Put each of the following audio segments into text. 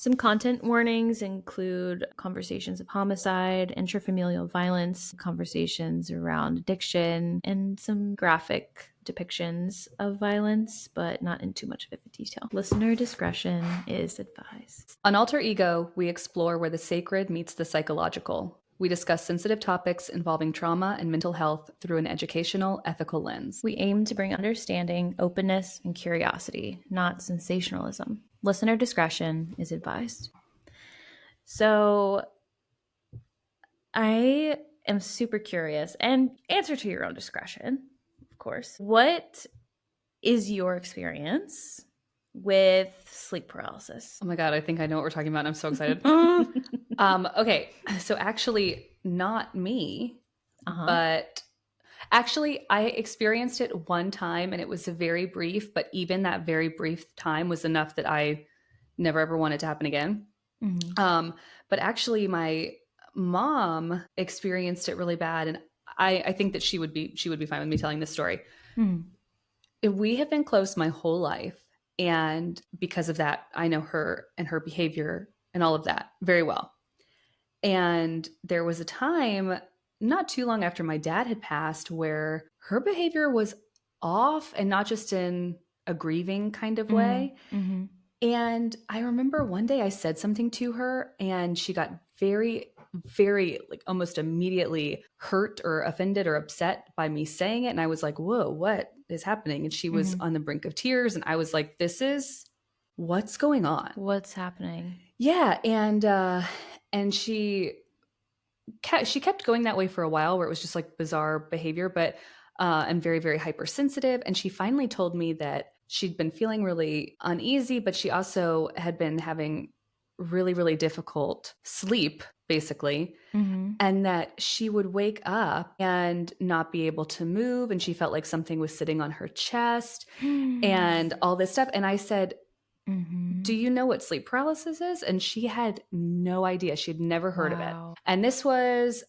Some content warnings include conversations of homicide, intrafamilial violence, conversations around addiction, and some graphic depictions of violence, but not in too much vivid detail. Listener discretion is advised. On Alter Ego, we explore where the sacred meets the psychological. We discuss sensitive topics involving trauma and mental health through an educational, ethical lens. We aim to bring understanding, openness, and curiosity, not sensationalism. Listener discretion is advised. So, I am super curious, and answer to your own discretion, of course. What is your experience with sleep paralysis? Oh my God, I think I know what we're talking about. I'm so excited. Okay, so actually, not me, but actually, I experienced it one time and it was very brief, but even that very brief time was enough that I never ever want it to happen again. But actually, my mom experienced it really bad, and I think that she would be fine with me telling this story. We have been close my whole life, and because of that, I know her and her behavior and all of that very well. And there was a time not too long after my dad had passed where her behavior was off, and not just in a grieving kind of way. And I remember one day I said something to her and she got very, very, like almost immediately hurt or offended or upset by me saying it. And I was like, whoa, what is happening? And she was on the brink of tears. And I was like, what's going on? What's happening? Yeah. And she kept going that way for a while, where it was just like bizarre behavior, but and very, very hypersensitive. And she finally told me that she'd been feeling really uneasy, but she also had been having really, really difficult sleep, basically. And that she would wake up and not be able to move. And she felt like something was sitting on her chest and all this stuff. And I said, do you know what sleep paralysis is? And she had no idea. She had never heard of it. And this was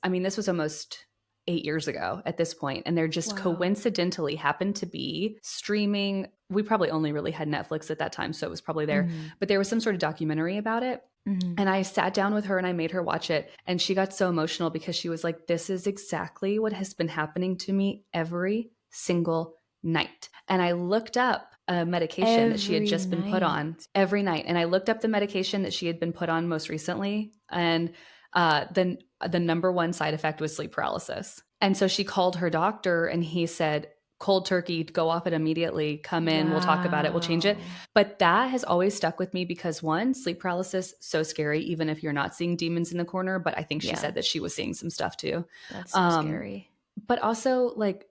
almost 8 years ago at this point. And there just coincidentally happened to be streaming. We probably only really had Netflix at that time, so it was probably there. But there was some sort of documentary about it. And I sat down with her and I made her watch it. And she got so emotional because she was like, this is exactly what has been happening to me every single night. And I looked up a medication that she had just been put on every night. And I looked up the medication that she had been put on most recently. And then the number one side effect was sleep paralysis. And so she called her doctor and he said, cold turkey, go off it immediately, come in, we'll talk about it, we'll change it. But that has always stuck with me because, one, sleep paralysis, so scary, even if you're not seeing demons in the corner. But I think she said that she was seeing some stuff too. That's so scary. But also, like,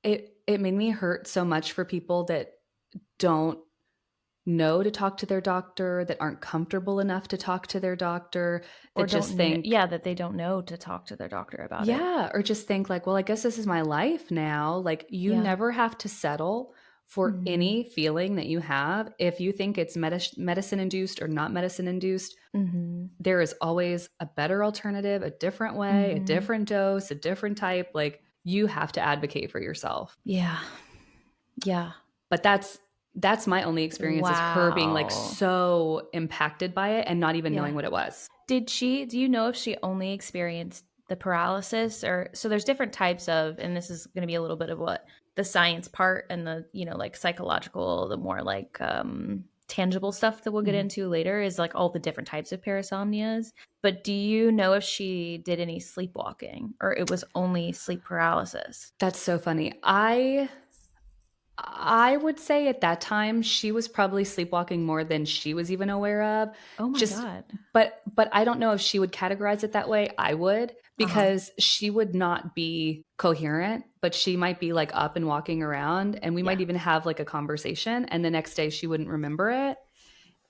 it made me hurt so much for people that don't know to talk to their doctor, that aren't comfortable enough to talk to their doctor, that Or just think, that they don't know to talk to their doctor about it. yeah, or just think like, well, I guess this is my life now. Like, you never have to settle for any feeling that you have. If you think it's medicine induced or not medicine induced, there is always a better alternative, a different way, a different dose, a different type. Like, you have to advocate for yourself. Yeah. But that's my only experience, is her being like so impacted by it and not even knowing what it was. Do you know if she only experienced the paralysis, or so there's different types of, and this is going to be a little bit of what the science part and the, like psychological, the more like tangible stuff that we'll get into later, is like all the different types of parasomnias. But do you know if she did any sleepwalking or it was only sleep paralysis? That's so funny. I would say at that time she was probably sleepwalking more than she was even aware of. Oh my God. But I don't know if she would categorize it that way. I would, because she would not be coherent, but she might be like up and walking around, and we might even have like a conversation, and the next day she wouldn't remember it.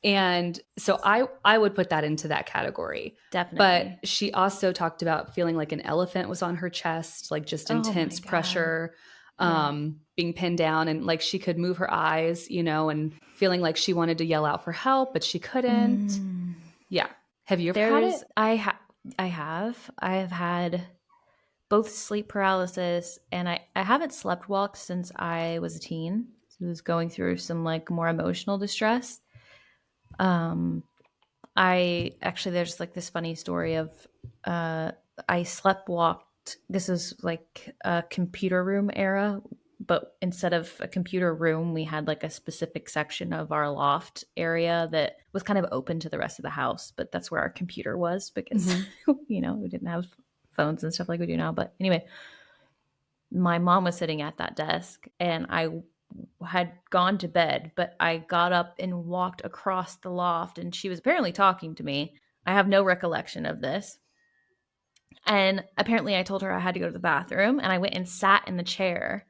And so I would put that into that category. Definitely. But she also talked about feeling like an elephant was on her chest, like just intense pressure. Being pinned down, and like she could move her eyes, and feeling like she wanted to yell out for help, but she couldn't. Yeah. Have you ever had it? I have. I have had both sleep paralysis, and I haven't slept walked since I was a teen. So I was going through some like more emotional distress. I I actually, there's like this funny story of uh, I slept walked. This is like a computer room era, but instead of a computer room, we had like a specific section of our loft area that was kind of open to the rest of the house. But that's where our computer was because, Mm-hmm. we didn't have phones and stuff like we do now. But anyway, my mom was sitting at that desk and I had gone to bed, but I got up and walked across the loft and she was apparently talking to me. I have no recollection of this. And apparently I told her I had to go to the bathroom and I went and sat in the chair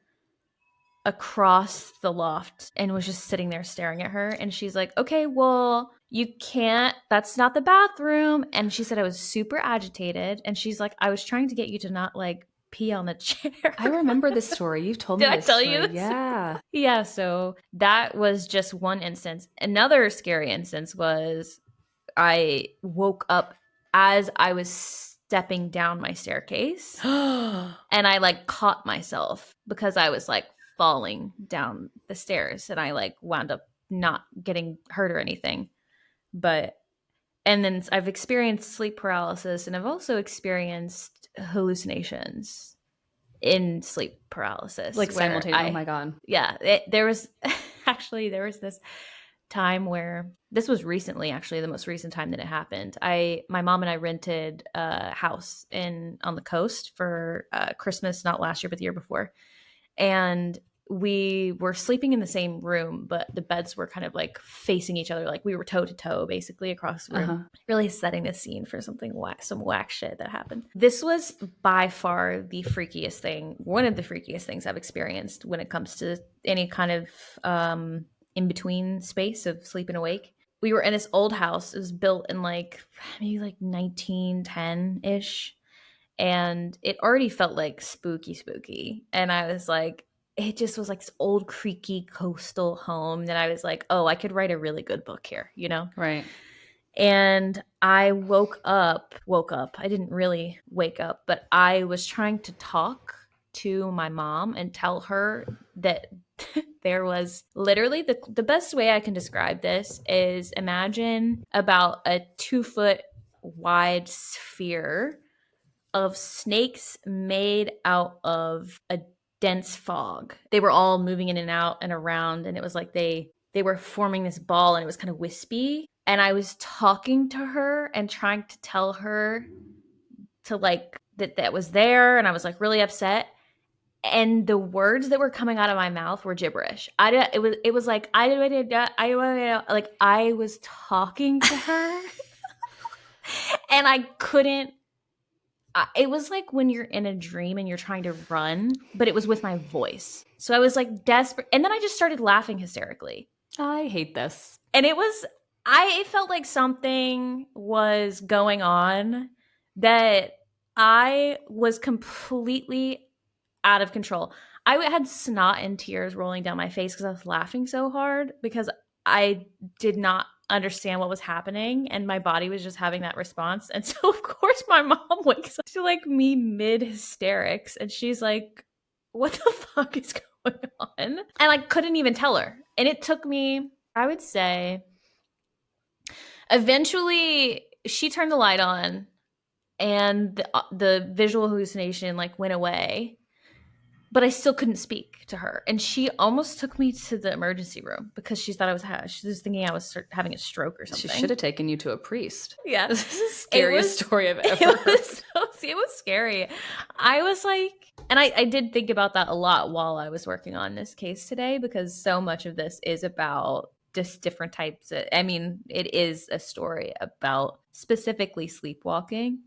across the loft and was just sitting there staring at her. And she's like, okay, well, you can't, that's not the bathroom. And she said I was super agitated. And she's like, I was trying to get you to not like pee on the chair. I remember this story. You've told Did me I this tell you story. this? Yeah. Yeah, so that was just one instance. Another scary instance was I woke up as I was stepping down my staircase and I like caught myself because I was like falling down the stairs and I like wound up not getting hurt or anything. But and then I've experienced sleep paralysis and I've also experienced hallucinations in sleep paralysis Like where simultaneous. Oh my God. there was actually there was this time where this was recently, actually the most recent time that it happened. My mom and I rented a house in on the coast for Christmas, not last year but the year before, and we were sleeping in the same room, but the beds were kind of like facing each other, like we were toe to toe basically across the room. Uh-huh. Really setting the scene for some whack shit that happened. This was by far the freakiest thing, one of the freakiest things I've experienced when it comes to any kind of in between space of sleep and awake. We were in this old house. It was built in like maybe like 1910 ish, and it already felt like spooky. And I was like, it just was like this old creaky coastal home that I was like, oh, I could write a really good book here, you know? Right. And I woke up. I didn't really wake up, but I was trying to talk to my mom and tell her that there was literally the best way I can describe this is imagine about a 2 foot wide sphere of snakes made out of a dense fog. They were all moving in and out and around, and it was like they were forming this ball, and it was kind of wispy. And I was talking to her and trying to tell her to like that was there, and I was like really upset. And the words that were coming out of my mouth were gibberish. It was like I was talking to her, and I couldn't. It was like when you're in a dream and you're trying to run, but it was with my voice. So I was like desperate. And then I just started laughing hysterically. I hate this. And it felt like something was going on that I was completely out of control. I had snot and tears rolling down my face because I was laughing so hard because I did not understand what was happening and my body was just having that response. And so of course my mom wakes up to like me mid hysterics and she's like, what the fuck is going on? And I couldn't even tell her. And it took me, I would say, eventually she turned the light on and the visual hallucination like went away, but I still couldn't speak to her. And she almost took me to the emergency room because she thought she was thinking I was having a stroke or She something. should have taken you to a priest. Yeah. This is the scariest story I've ever heard. It was scary. I was like, and I did think about that a lot while I was working on this case today because so much of this is about just different types of, I mean, it is a story about specifically sleepwalking.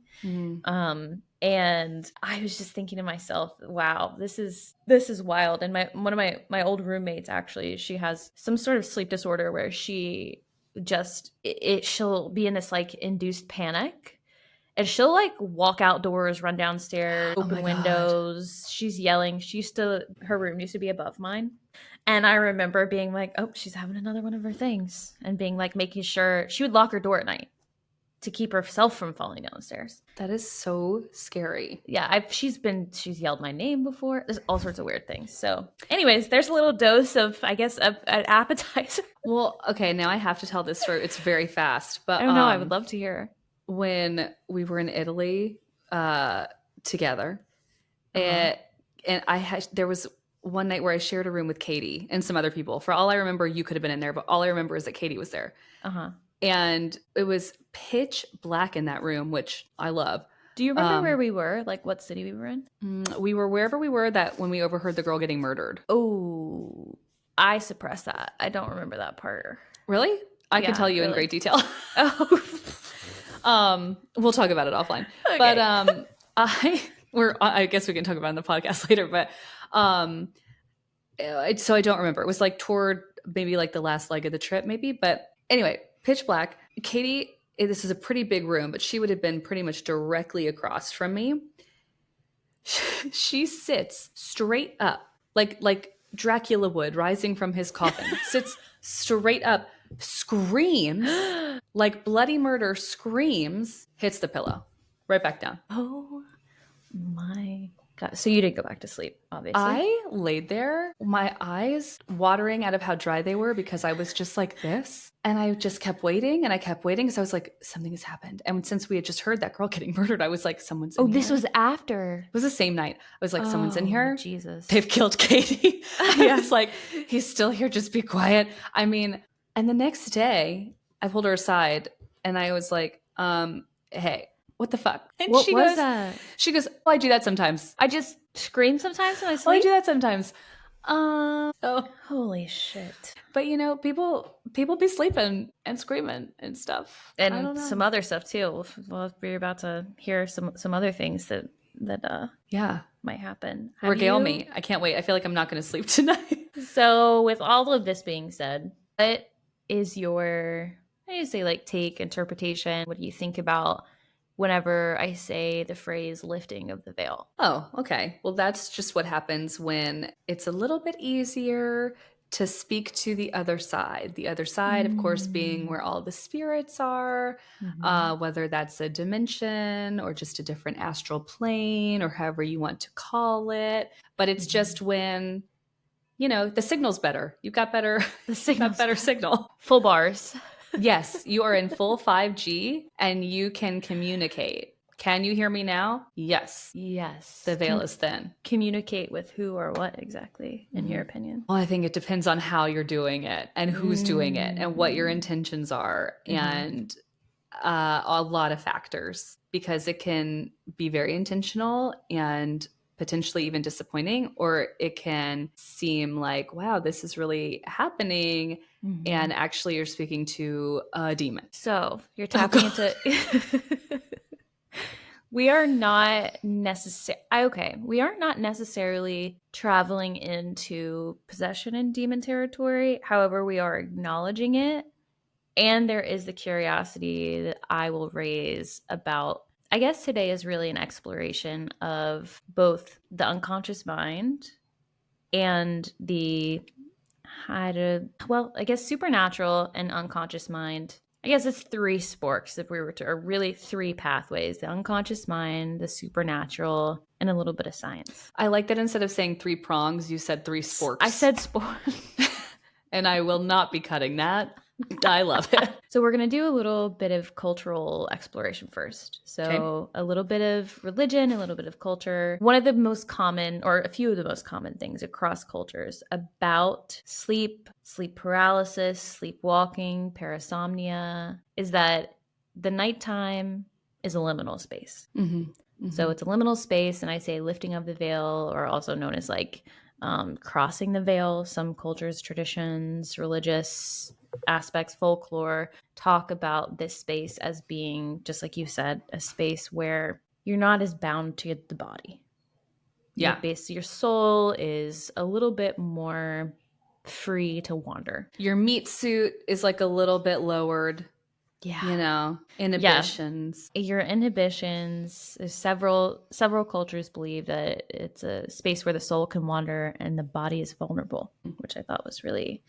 And I was just thinking to myself, wow, this is wild. And one of my old roommates, actually, she has some sort of sleep disorder where she just she'll be in this like induced panic and she'll like walk outdoors, run downstairs, open windows. God. She's yelling. Her room used to be above mine. And I remember being like, oh, she's having another one of her things, and being like making sure she would lock her door at night to keep herself from falling down the stairs. That is so scary. Yeah, she's yelled my name before. There's all sorts of weird things. So, anyways, there's a little dose of, I guess, an appetizer. Well, okay, now I have to tell this story. It's very fast, I but don't know. I would love to hear. when we were in Italy together, Uh-huh. and there was one night where I shared a room with Katie and some other people. For all I remember, you could have been in there, but all I remember is that Katie was there. Uh-huh. And it was pitch black in that room, which I love. Do you remember where we were? Like what city we were in? We were wherever we were that when we overheard the girl getting murdered. Oh, I suppressed that. I don't remember that part. Really? I can tell you in great detail. We'll talk about it offline. Okay. But I guess we can talk about it in the podcast later. But so I don't remember. It was like toward maybe like the last leg of the trip, maybe. But anyway, pitch black. Katie, this is a pretty big room, but she would have been pretty much directly across from me. She sits straight up, like Dracula would, rising from his coffin. Sits straight up, screams, like bloody murder screams, hits the pillow, right back down. Oh my God. So you did go back to sleep, obviously. I laid there, my eyes watering out of how dry they were because I was just like this. And I just kept waiting and I kept waiting because I was like, something has happened. And since we had just heard that girl getting murdered, I was like, someone's in here. Oh, this was after. It was the same night. I was like, someone's in here. Jesus. They've killed Katie. I was like, he's still here. Just be quiet. I mean, and the next day I pulled her aside and I was like, hey, what the fuck? And what she was goes, that? She goes, oh, I do that sometimes. I just scream sometimes when I sleep. Oh, I do that sometimes. Holy shit. But you know, people be sleeping and screaming and stuff. And some other stuff too. We're about to hear some other things that might happen. Regale me. I can't wait. I feel like I'm not going to sleep tonight. So with all of this being said, what is your, I need to say, like, take, interpretation? What do you think about whenever I say the phrase lifting of the veil? Oh, okay. Well, that's just what happens when it's a little bit easier to speak to the other side. The other side, of course, being where all the spirits are, whether that's a dimension or just a different astral plane or however you want to call it. But it's just when, you know, the signal's better. You've got better, better signal. Full bars. Yes, you are in full 5G and you can communicate. Can you hear me now? Yes. Yes. The veil is thin. Communicate with who or what exactly, in your opinion? Well, I think it depends on how you're doing it and who's doing it and what your intentions are and a lot of factors, because it can be very intentional and potentially even disappointing, or it can seem like, wow, this is really happening. And actually you're speaking to a demon. So you're tapping into... We are not necessarily traveling into possession and demon territory. However, we are acknowledging it. And there is the curiosity that I will raise about, I guess today is really an exploration of both the unconscious mind and the, I guess supernatural and unconscious mind. I guess it's three sporks if we were to, or really three pathways: the unconscious mind, the supernatural, and a little bit of science. I like that instead of saying three prongs, you said three sporks. I said spork. And I will not be cutting that. I love it. So we're going to do a little bit of cultural exploration first. So a little bit of religion, a little bit of culture. One of the most common, or a few of the most common things across cultures about sleep paralysis, sleepwalking, parasomnia, is that the nighttime is a liminal space. So it's a liminal space, and I say lifting of the veil, or also known as like crossing the veil. Some cultures, traditions, religious aspects, folklore, talk about this space as being, just like you said, a space where you're not as bound to the body. Yeah. Your soul is a little bit more free to wander. Your meat suit is like a little bit lowered. Yeah. You know, inhibitions. Yeah. Your inhibitions, several cultures believe that it's a space where the soul can wander and the body is vulnerable, which I thought was really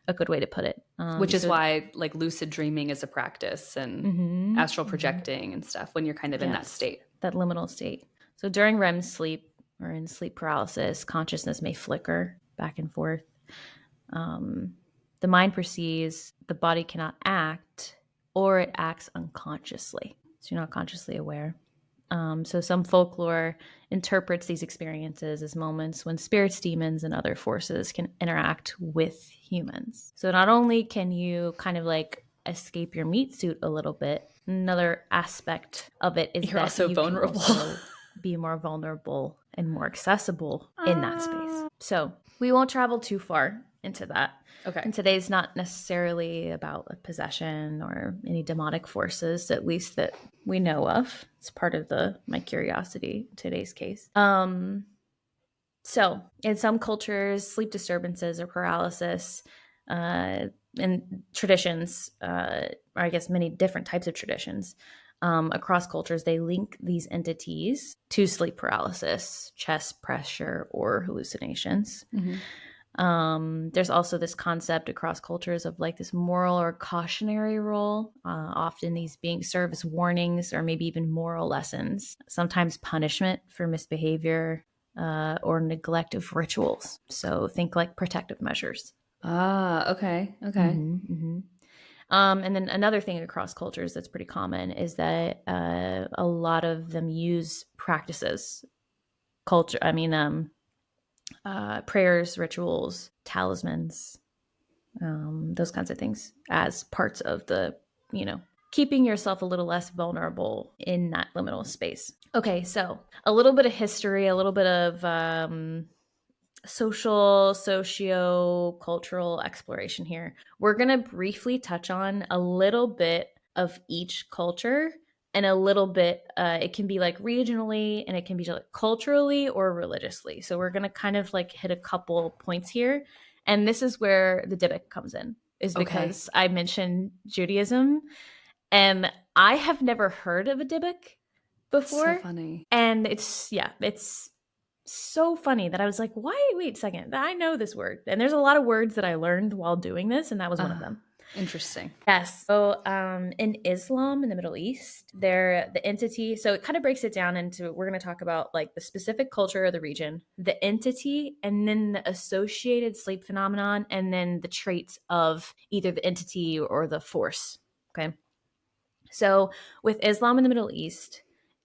a good way to put it. Which is So, why like lucid dreaming is a practice and astral projecting and stuff when you're kind of in that yes, state. that liminal state. So during REM sleep or in sleep paralysis, consciousness may flicker back and forth. The mind perceives the body cannot act, or it acts unconsciously. So you're not consciously aware. So some folklore interprets these experiences as moments when spirits, demons, and other forces can interact with humans. So not only can you kind of like escape your meat suit a little bit, another aspect of it is You're that also you can vulnerable. also be more vulnerable and more accessible in that space. So we won't travel too far into that. Okay. And today's not necessarily about a possession or any demonic forces, at least that we know of. It's part of my curiosity in today's case. So in some cultures, sleep disturbances or paralysis and traditions, or I guess many different types of traditions across cultures, they link these entities to sleep paralysis, chest pressure, or hallucinations. There's also this concept across cultures of like this moral or cautionary role. Often these being serve as warnings or maybe even moral lessons, sometimes punishment for misbehavior or neglect of rituals. So think like protective measures. Okay. Okay. And then another thing across cultures that's pretty common is that a lot of them use practices, prayers, rituals, talismans, those kinds of things as parts of keeping yourself a little less vulnerable in that liminal space. Okay, so a little bit of history, a little bit of socio-cultural exploration here. We're going to briefly touch on a little bit of each culture and a little bit, it can be like regionally and it can be like culturally or religiously. So we're going to kind of like hit a couple points here. And this is where the Dybbuk comes in, is because I mentioned Judaism and I have never heard of a Dybbuk before. So funny. And it's so funny that I was like, why? Wait a second. I know this word. And there's a lot of words that I learned while doing this, and that was one of them. Interesting. Yes. So in Islam in the Middle East, they're the entity. So it kind of breaks it down into, we're going to talk about like the specific culture of the region, the entity, and then the associated sleep phenomenon, and then the traits of either the entity or the force. Okay. So with Islam in the Middle East,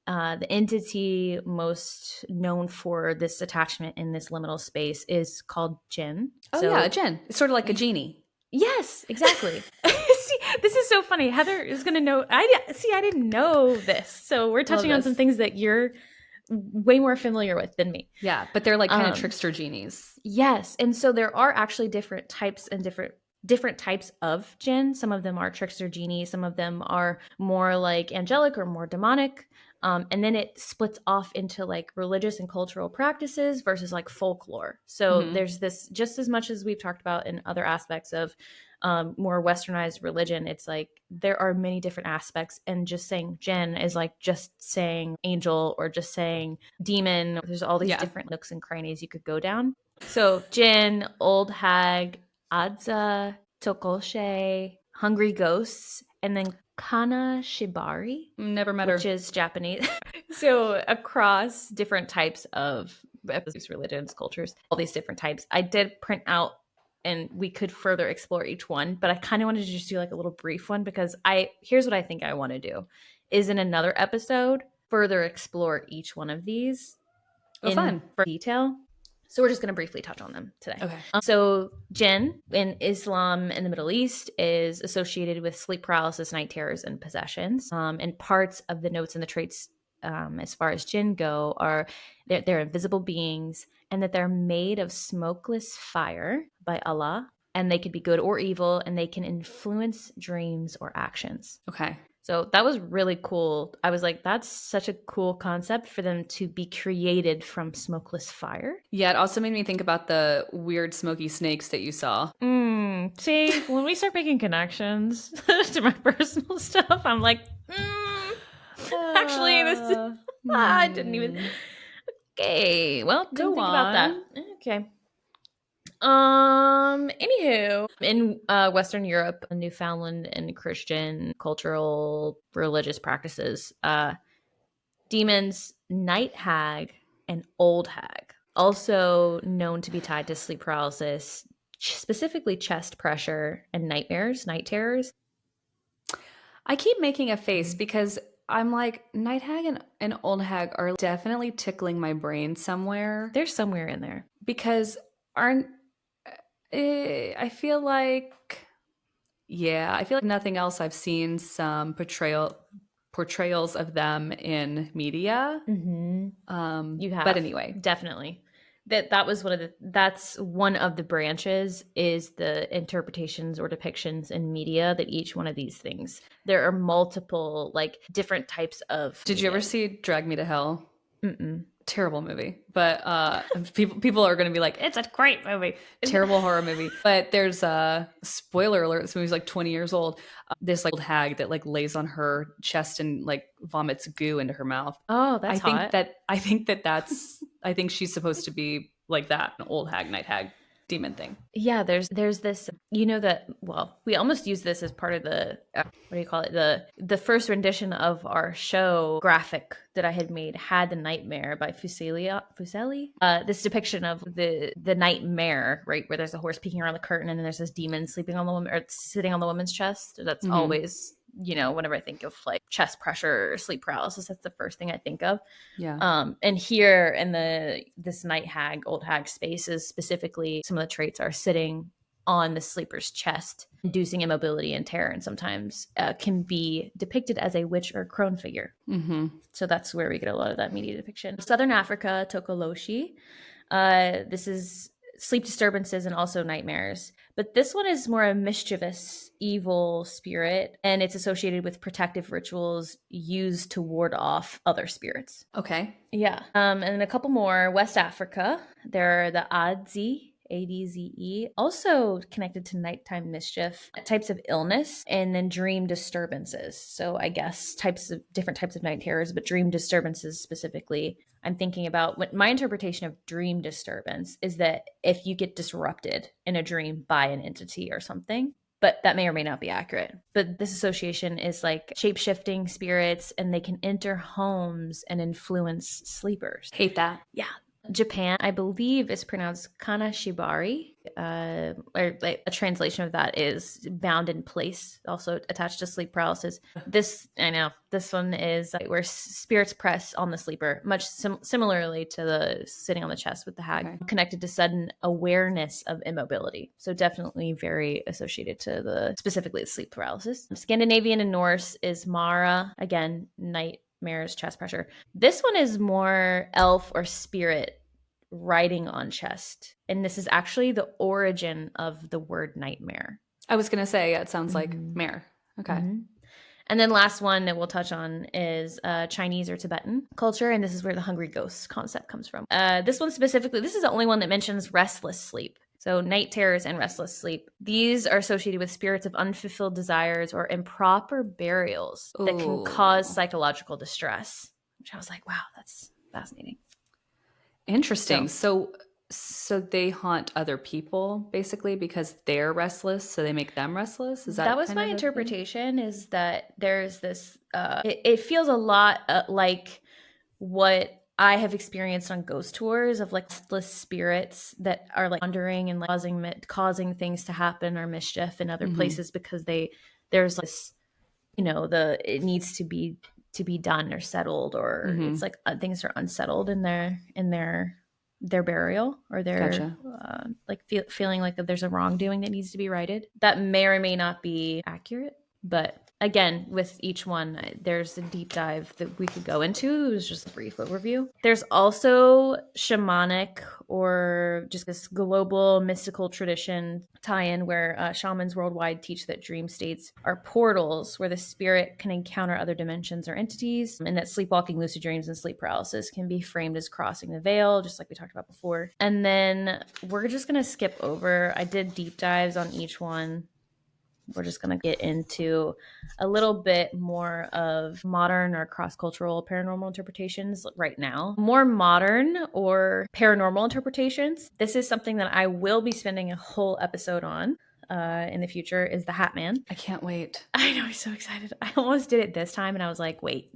the entity most known for this attachment in this liminal space is called jinn. Oh, so, yeah, a djinn. It's sort of like a genie. Yes, exactly. See, this is so funny. Heather is going to know. I didn't know this. So we're touching on some things that you're way more familiar with than me. Yeah, but they're like kind of trickster genies. Yes, and so there are actually different types and different types of jinn. Some of them are trickster genies. Some of them are more like angelic or more demonic. And then it splits off into like religious and cultural practices versus like folklore. So there's this, just as much as we've talked about in other aspects of more westernized religion, it's like there are many different aspects. And just saying jinn is like just saying angel or just saying demon. There's all these different nooks and crannies you could go down. So jinn, old hag, Adza, Tokoshe, Hungry Ghosts, and then Kana Shibari. Never met her. Which is Japanese. So across different types of religions, cultures, all these different types. I did print out and we could further explore each one, but I kind of wanted to just do like a little brief one because here's what I think I want to do is in another episode further explore each one of these in detail. So we're just going to briefly touch on them today. Okay. So jinn in Islam in the Middle East is associated with sleep paralysis, night terrors, and possessions. And parts of the notes and the traits as far as jinn go are they're invisible beings and that they're made of smokeless fire by Allah. And they could be good or evil and they can influence dreams or actions. Okay. So that was really cool. I was like, that's such a cool concept for them to be created from smokeless fire. Yeah, it also made me think about the weird smoky snakes that you saw. See, when we start making connections to my personal stuff, I'm like, actually, this I didn't even. Okay, well, didn't think about that. Okay. Anywho, in Western Europe, Newfoundland and Christian cultural religious practices, demons, night hag, and old hag, also known to be tied to sleep paralysis, specifically chest pressure and nightmares, night terrors. I keep making a face Mhm. because I'm like, night hag and old hag are definitely tickling my brain somewhere They're somewhere in there. because aren't I feel like yeah, I feel like nothing else I've seen some portrayals of them in media. Mm-hmm. You But have anyway, definitely that was one of the that's one of the branches is the interpretations or depictions in media that each one of these things. There are multiple like different types of did you ever media. see Drag Me to Hell? Mm-mm. Terrible movie, but people are going to be like, it's a great movie, terrible horror movie. But there's a spoiler alert: this movie's like 20 years old. This like old hag that like lays on her chest and like vomits goo into her mouth. Oh, I that's think hot. that I think that that's I think she's supposed to be like that, an old hag, night hag, demon thing. Yeah, there's this you know that well, we almost use this as part of the what do you call it? The first rendition of our show graphic that I had made had the nightmare by Fuseli. This depiction of the nightmare, right, where there's a horse peeking around the curtain and then there's this demon sleeping on the woman or sitting on the woman's chest. That's Mm-hmm. always whenever I think of like chest pressure or sleep paralysis, that's the first thing I think of. Yeah. And here in this night hag, old hag spaces specifically, some of the traits are sitting on the sleeper's chest, inducing immobility and terror, and sometimes can be depicted as a witch or crone figure. Mm-hmm. So that's where we get a lot of that media depiction. Southern Africa, Tokoloshi. This is sleep disturbances and also nightmares. But this one is more a mischievous, evil spirit, and it's associated with protective rituals used to ward off other spirits. Okay. Yeah. And a couple more. West Africa, there are the Adze, ADZE, also connected to nighttime mischief, types of illness, and then dream disturbances. So I guess different types of night terrors, but dream disturbances specifically. I'm thinking about what my interpretation of dream disturbance is that if you get disrupted in a dream by an entity or something, but that may or may not be accurate. But this association is like shape shifting spirits, and they can enter homes and influence sleepers. Hate that. Yeah. Japan, I believe, is pronounced kanashibari, or like a translation of that is bound in place, also attached to sleep paralysis. This, I know, this one is where spirits press on the sleeper, much similarly to the sitting on the chest with the hag, Okay. connected to sudden awareness of immobility. So definitely very associated to specifically the sleep paralysis. Scandinavian and Norse is Mara, again, nightmares, chest pressure. This one is more elf or spirit riding on chest. And this is actually the origin of the word nightmare. I was gonna say, yeah, it sounds like Mm-hmm. mare. Okay. Mm-hmm. And then last one that we'll touch on is Chinese or Tibetan culture, and this is where the hungry ghost concept comes from. This one specifically, this is the only one that mentions restless sleep. So night terrors and restless sleep. These are associated with spirits of unfulfilled desires or improper burials that can cause Oh, psychological distress. Which I was like, wow, that's fascinating. interesting. So So they haunt other people basically because they're restless, so they make them restless. Is that that was kind my of a thing? interpretation, is that there's this it feels a lot like what I have experienced on ghost tours of like restless spirits that are like wandering and like causing things to happen or mischief in other Mm-hmm. places because there's this the it needs to be done or settled, or Mm-hmm. it's like things are unsettled in their burial or their Gotcha. like feeling like that there's a wrongdoing that needs to be righted. That may or may not be accurate, but again, with each one, there's a deep dive that we could go into. It was just a brief overview. There's also shamanic or just this global mystical tradition tie-in where shamans worldwide teach that dream states are portals where the spirit can encounter other dimensions or entities, and that sleepwalking, lucid dreams, and sleep paralysis can be framed as crossing the veil, just like we talked about before. And then we're just going to skip over. I did deep dives on each one we're just going to get into a little bit more of modern or cross-cultural paranormal interpretations right now. More modern or paranormal interpretations. This is something that I will be spending a whole episode on in the future, is the Hat Man. I can't wait. I know, I'm so excited. I almost did it this time, and I was like, wait,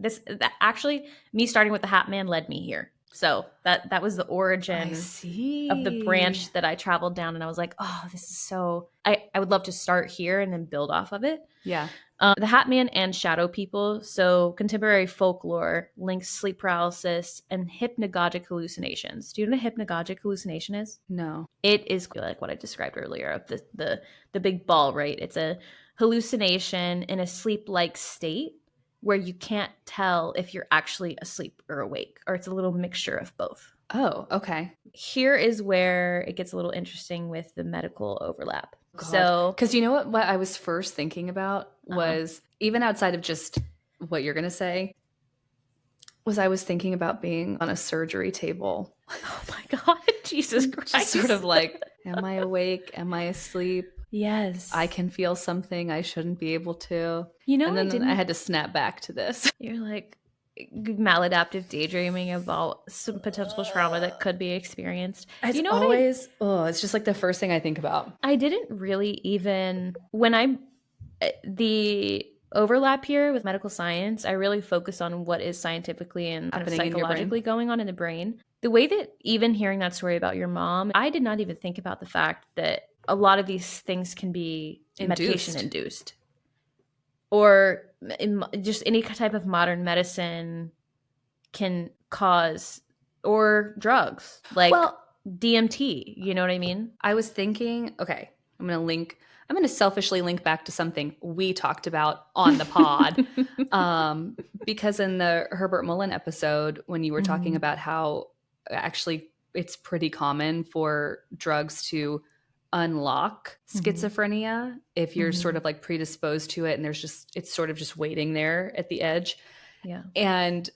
actually, me starting with the Hat Man led me here. So that was the origin of the branch that I traveled down, and I was like, oh, this is so, I would love to start here and then build off of it. Yeah. The Hat Man and shadow people. So contemporary folklore links sleep paralysis and hypnagogic hallucinations. Do you know what a hypnagogic hallucination is? No. It is like what I described earlier of the big ball, right? It's a hallucination in a sleep-like state where you can't tell if you're actually asleep or awake, or it's a little mixture of both. Oh, okay. Here is where it gets a little interesting with the medical overlap. God. So, because you know what I was first thinking about was, even outside of just what you're going to say, was I was thinking about being on a surgery table. Oh my God, Jesus Christ. Just sort of like, am I awake? Am I asleep? Yes. I can feel something I shouldn't be able to. You know, and then I had to snap back to this. You're like maladaptive daydreaming about some potential trauma that could be experienced. It's you know always, it's just like the first thing I think about. I didn't really even, the overlap here with medical science, I really focus on what is scientifically and kind of psychologically going on in the brain. The way that, even hearing that story about your mom, I did not even think about the fact that a lot of these things can be medication induced, or just any type of modern medicine can cause, or drugs like DMT. You know what I mean? I was thinking, okay, I'm going to selfishly link back to something we talked about on the pod. Because in the Herbert Mullen episode, when you were talking about how actually it's pretty common for drugs to unlock schizophrenia if you're sort of like predisposed to it, and it's sort of just waiting there at the edge. Yeah. And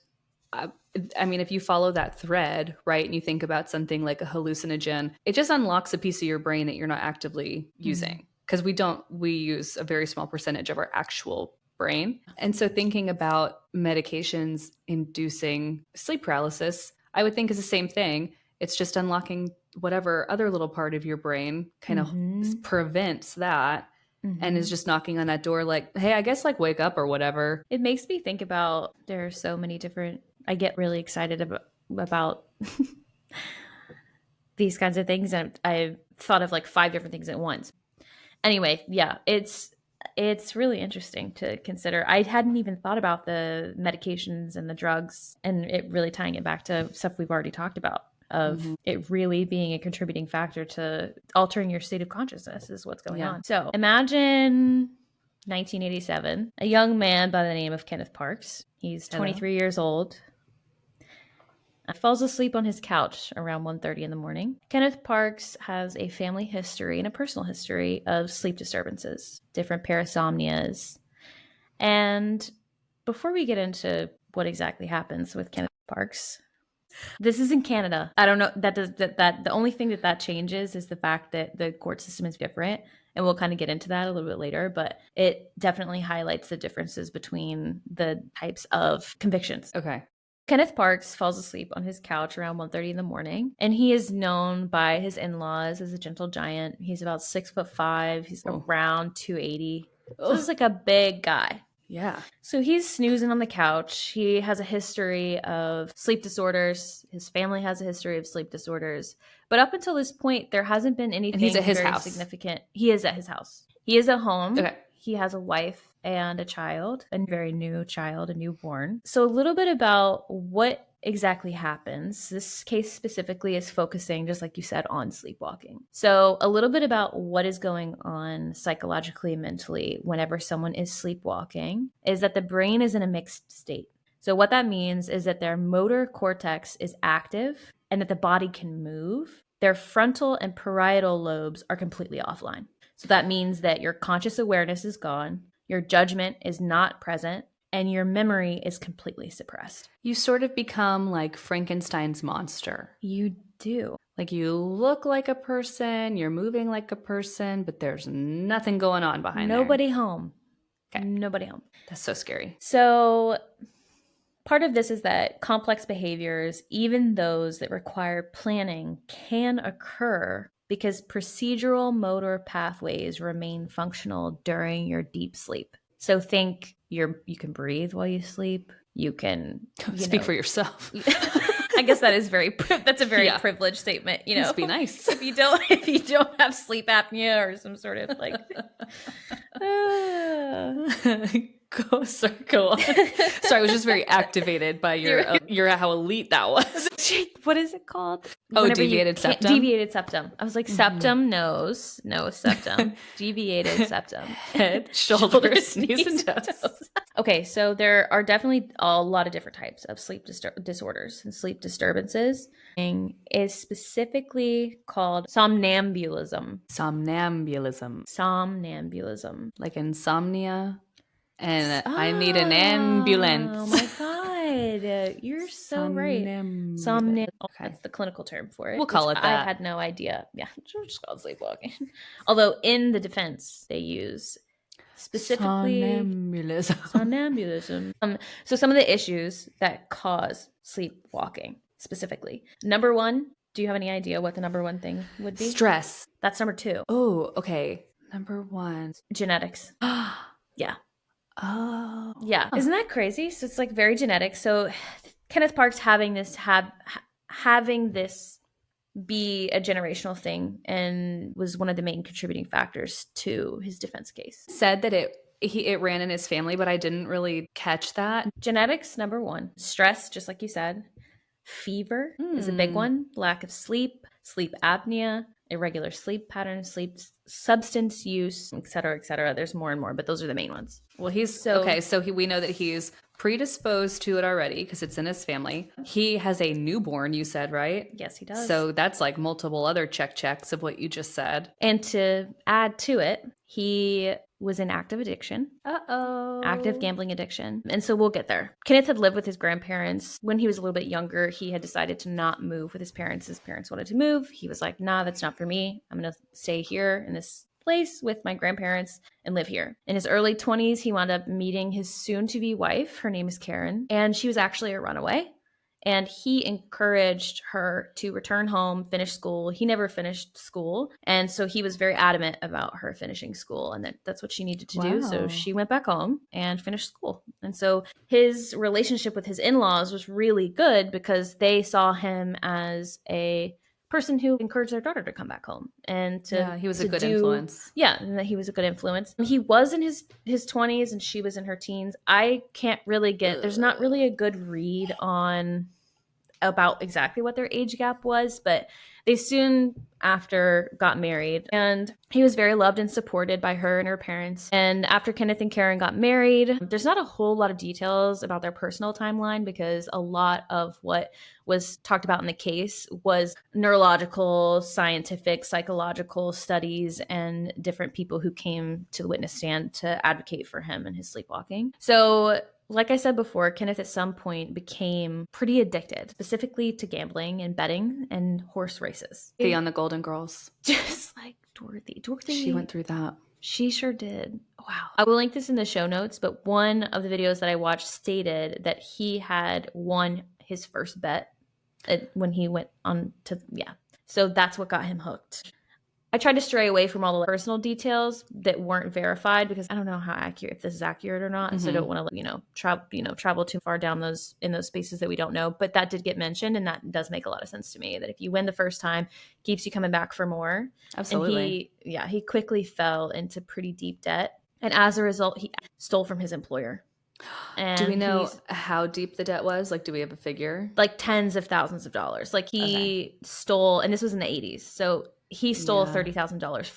I mean, if you follow that thread, right, and you think about something like a hallucinogen, it just unlocks a piece of your brain that you're not actively using, because we use a very small percentage of our actual brain. And so thinking about medications inducing sleep paralysis, I would think is the same thing. It's just unlocking whatever other little part of your brain kind of prevents that, and is just knocking on that door like, hey, I guess like wake up or whatever. It makes me think about, there are so many different, I get really excited about these kinds of things, and I've thought of like 5 different things at once. Anyway, yeah, it's really interesting to consider. I hadn't even thought about the medications and the drugs, and it really tying it back to stuff we've already talked about, of it really being a contributing factor to altering your state of consciousness is what's going on. So imagine 1987, a young man by the name of Kenneth Parks. He's 23 years old. Falls asleep on his couch around 1:30 in the morning. Kenneth Parks has a family history and a personal history of sleep disturbances, different parasomnias. And before we get into what exactly happens with Kenneth Parks, this is in Canada. I don't know, that the only thing that changes is the fact that the court system is different, and we'll kind of get into that a little bit later, but it definitely highlights the differences between the types of convictions. Okay. Kenneth Parks falls asleep on his couch around 1:30 in the morning, and he is known by his in-laws as a gentle giant. He's about 6'5". He's around 280. So he's like a big guy. Yeah. So he's snoozing on the couch. He has a history of sleep disorders. His family has a history of sleep disorders. But up until this point, there hasn't been anything he's at his very house. significant. He is at his house. He is at home. Okay. He has a wife and a child, a very new child, a newborn. So a little bit about what exactly happens. This case specifically is focusing, just like you said, on sleepwalking. So a little bit about what is going on psychologically and mentally whenever someone is sleepwalking is that the brain is in a mixed state. So what that means is that their motor cortex is active and that the body can move. Their frontal and parietal lobes are completely offline. So that means that your conscious awareness is gone, your judgment is not present, and your memory is completely suppressed. You sort of become like Frankenstein's monster. You do. Like you look like a person, you're moving like a person, but there's nothing going on behind Nobody there. home. Okay. Nobody home. That's so scary. So part of this is that complex behaviors, even those that require planning, can occur because procedural motor pathways remain functional during your deep sleep. So think you can breathe while you sleep. You can, Speak for yourself. I guess that's a very Yeah. privileged statement, Must be nice. if you don't have sleep apnea or some sort of like Go on. Sorry, I was just very activated by your how elite that was. What is it called? Oh, deviated septum. Deviated septum. I was like, septum, nose, no septum, deviated septum, head, shoulders, knees, and toes. Okay, so there are definitely a lot of different types of sleep disorders and sleep disturbances. Is specifically called somnambulism. Somnambulism. Somnambulism. Like insomnia. And I need an ambulance. Oh my god, you're so right. Somnambulism. Okay. That's the clinical term for it. We'll call it that. I had no idea. Yeah, it's just called sleepwalking. Although in the defense, they use specifically somnambulism. So some of the issues that cause sleepwalking specifically. Number one, do you have any idea what the number one thing would be? Stress. That's number two. Oh, okay. Number one. Genetics. Yeah. Oh. Yeah. Isn't that crazy? So it's like very genetic. So Kenneth Parks having this be a generational thing and was one of the main contributing factors to his defense case. Said that it ran in his family, but I didn't really catch that. Genetics, number one. Stress, just like you said. Fever is a big one. Lack of sleep, sleep apnea, irregular sleep patterns, sleep substance use, et cetera, et cetera. There's more and more, but those are the main ones. Well, we know that he's predisposed to it already because it's in his family. He has a newborn, you said, right? Yes, he does. So that's like multiple other checks of what you just said. And to add to it, he was in active addiction. Active gambling addiction. And so we'll get there. Kenneth had lived with his grandparents. When he was a little bit younger, he had decided to not move with his parents. His parents wanted to move. He was like, nah, that's not for me. I'm going to stay here in this place with my grandparents and live here. In his early 20s, he wound up meeting his soon-to-be wife. Her name is Karen, and she was actually a runaway. And he encouraged her to return home, finish school. He never finished school. And so he was very adamant about her finishing school and that's what she needed to do. So she went back home and finished school. And so his relationship with his in-laws was really good because they saw him as a person who encouraged their daughter to come back home and he was a good influence. Yeah, and that he was a good influence. He was in his 20s and she was in her teens. I can't really there's not really a good read on about exactly what their age gap was, but they soon after got married and he was very loved and supported by her and her parents. And after Kenneth and Karen got married, there's not a whole lot of details about their personal timeline because a lot of what was talked about in the case was neurological, scientific, psychological studies and different people who came to the witness stand to advocate for him and his sleepwalking. So like I said before, Kenneth at some point became pretty addicted, specifically to gambling and betting and horse races. On the Golden Girls. Just like Dorothy. She went through that. She sure did. Wow. I will link this in the show notes, but one of the videos that I watched stated that he had won his first bet when he went on to, So that's what got him hooked. I tried to stray away from all the personal details that weren't verified because I don't know how accurate, if this is accurate or not. So I don't want to, travel too far down in those spaces that we don't know. But that did get mentioned, and that does make a lot of sense to me. That if you win the first time, it keeps you coming back for more. Absolutely. And he quickly fell into pretty deep debt, and as a result, he stole from his employer. And do we know how deep the debt was? Like, do we have a figure? Like tens of thousands of dollars. Like he stole, and this was in the 80s. So he stole $30,000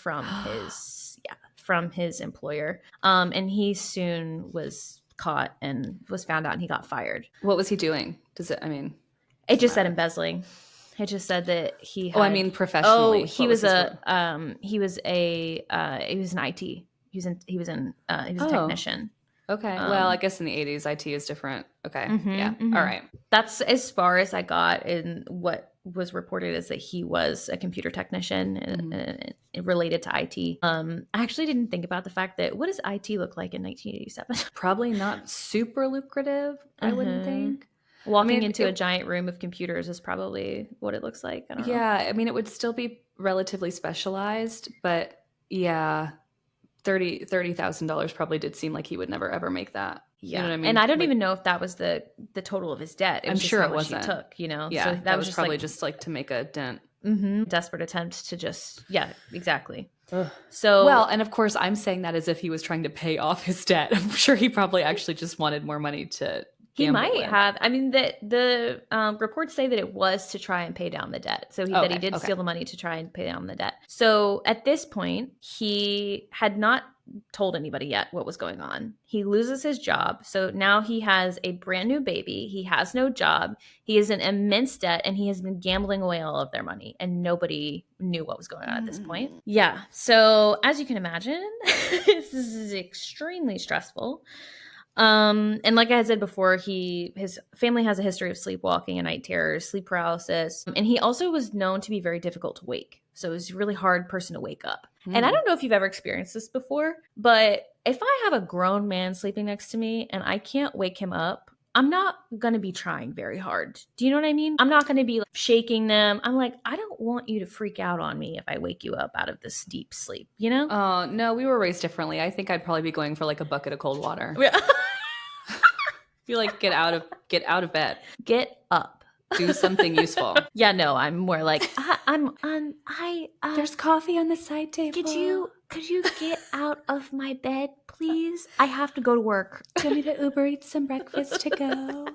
from his employer. And he soon was caught and was found out and he got fired. What was he doing? It just said embezzling. It just said that he had, professionally. He was an IT. He was a technician. Okay. Well, I guess in the 80s, IT is different. Okay. All right. That's as far as I got in what was reported is that he was a computer technician Mhm. and related to IT. I actually didn't think about the fact that what does IT look like in 1987? Probably not super lucrative, I wouldn't Uh-huh. think. I Walking mean, into a giant room of computers is probably what it looks like. I don't know. yeah, I mean, it would still be relatively specialized, but yeah, $30,000 probably did seem like he would never ever make that. You know Yeah. what I And mean? I don't Like, even know if that was the total of his debt. It I'm was just sure how it much he wasn't. took, you know? So Yeah, that that was was just like probably just like to make a dent. desperate attempt to just, yeah, exactly. Ugh. Well, So and of course, I'm saying that as if he was trying to pay off his debt. I'm sure he probably actually just wanted more money to he gamble might with. have. I mean, the reports say that it was to try and pay down the debt. So that he Okay, did okay. steal the money to try and pay down the debt. So at this point, he had not told anybody yet what was going on. He loses his job. So now he has a brand new baby. He has no job. He is in immense debt and he has been gambling away all of their money. And nobody knew what was going on at this point. Mm. Yeah. So as you can imagine, this is extremely stressful. And like I had said before, his family has a history of sleepwalking and night terrors, sleep paralysis, and he also was known to be very difficult to wake. So it was a really hard person to wake up. And I Mm. don't know if you've ever experienced this before, but if I have a grown man sleeping next to me and I can't wake him up, I'm not going to be trying very hard. Do you know what I mean? I'm not going to be like, shaking them. I'm like, I don't want you to freak out on me if I wake you up out of this deep sleep, you know? No, we were raised differently. I think I'd probably be going for like a bucket of cold water. Yeah. Be like, get out of bed. Get up. Do something useful. Yeah, no, I'm more like There's coffee on the side table. could you get out of my bed, please? I have to go to work. Do you want me to Uber eat some breakfast to go?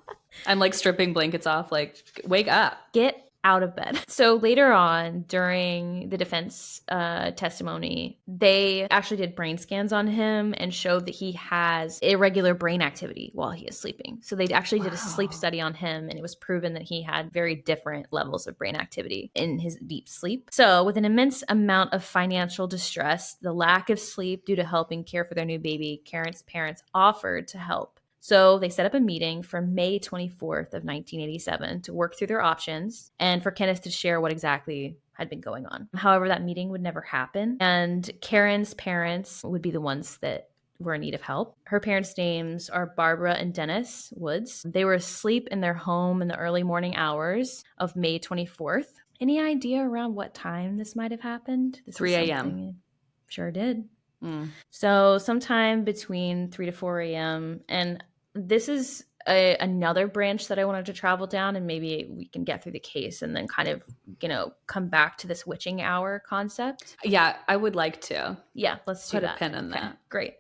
I'm like stripping blankets off, like, wake up. Get out of bed. So later on, during the defense testimony, they actually did brain scans on him and showed that he has irregular brain activity while he is sleeping. So they actually did a sleep Wow. study on him, and it was proven that he had very different levels of brain activity in his deep sleep. So with an immense amount of financial distress, the lack of sleep due to helping care for their new baby, Karen's parents offered to help. So they set up a meeting for May 24th of 1987 to work through their options and for Kenneth to share what exactly had been going on. However, that meeting would never happen, and Karen's parents would be the ones that were in need of help. Her parents' names are Barbara and Dennis Woods. They were asleep in their home in the early morning hours of May 24th. Any idea around what time this might have happened? This 3 is a.m. something sure did. Mm. So sometime between 3 to 4 a.m. And this is another branch that I wanted to travel down, and maybe we can get through the case and then kind of, come back to this witching hour concept. Yeah, I would like to Yeah, let's do put a that. pin in Okay, that. great.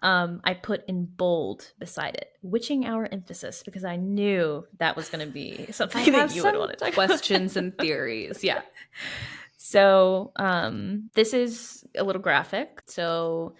I put in bold beside it, witching hour emphasis, because I knew that was going to be I something have that you would some want to talk questions and theories. Yeah. So this is a little graphic. So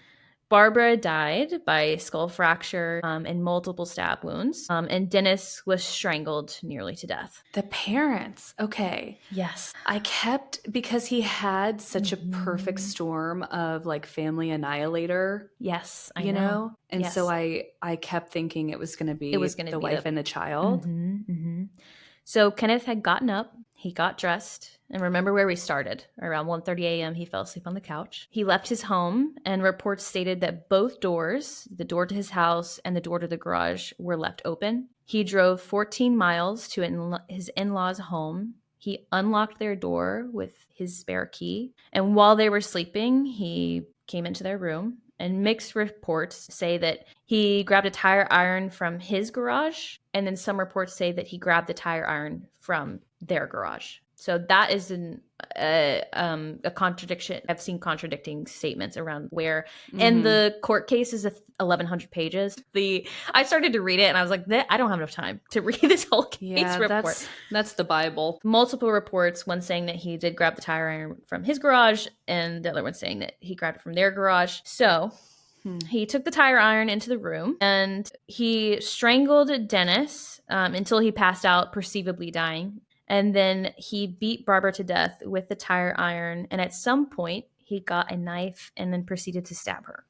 Barbara died by skull fracture and multiple stab wounds, and Dennis was strangled nearly to death. The parents. Okay. Yes. I kept, because he had such a perfect Mhm. storm of like family annihilator, Yes, I you know? And Yes. so I kept thinking it was going to It was be going to the be wife and the child. So Kenneth had gotten up, he got dressed, and remember where we started. Around 1:30 a.m., he fell asleep on the couch. He left his home, and reports stated that both doors, the door to his house and the door to the garage, were left open. He drove 14 miles to his in-laws' home. He unlocked their door with his spare key, and while they were sleeping, he came into their room. And mixed reports say that he grabbed a tire iron from his garage, and then some reports say that he grabbed the tire iron from their garage. So that is a contradiction. I've seen contradicting statements around where, and the court case is 1,100 pages. I started to read it and I was like, I don't have enough time to read this whole case Yeah, report. that's the Bible. Multiple reports, one saying that he did grab the tire iron from his garage, and the other one saying that he grabbed it from their garage. So he took the tire iron into the room and he strangled Dennis until he passed out, perceivably dying. And then he beat Barbara to death with the tire iron. And at some point, he got a knife and then proceeded to stab her.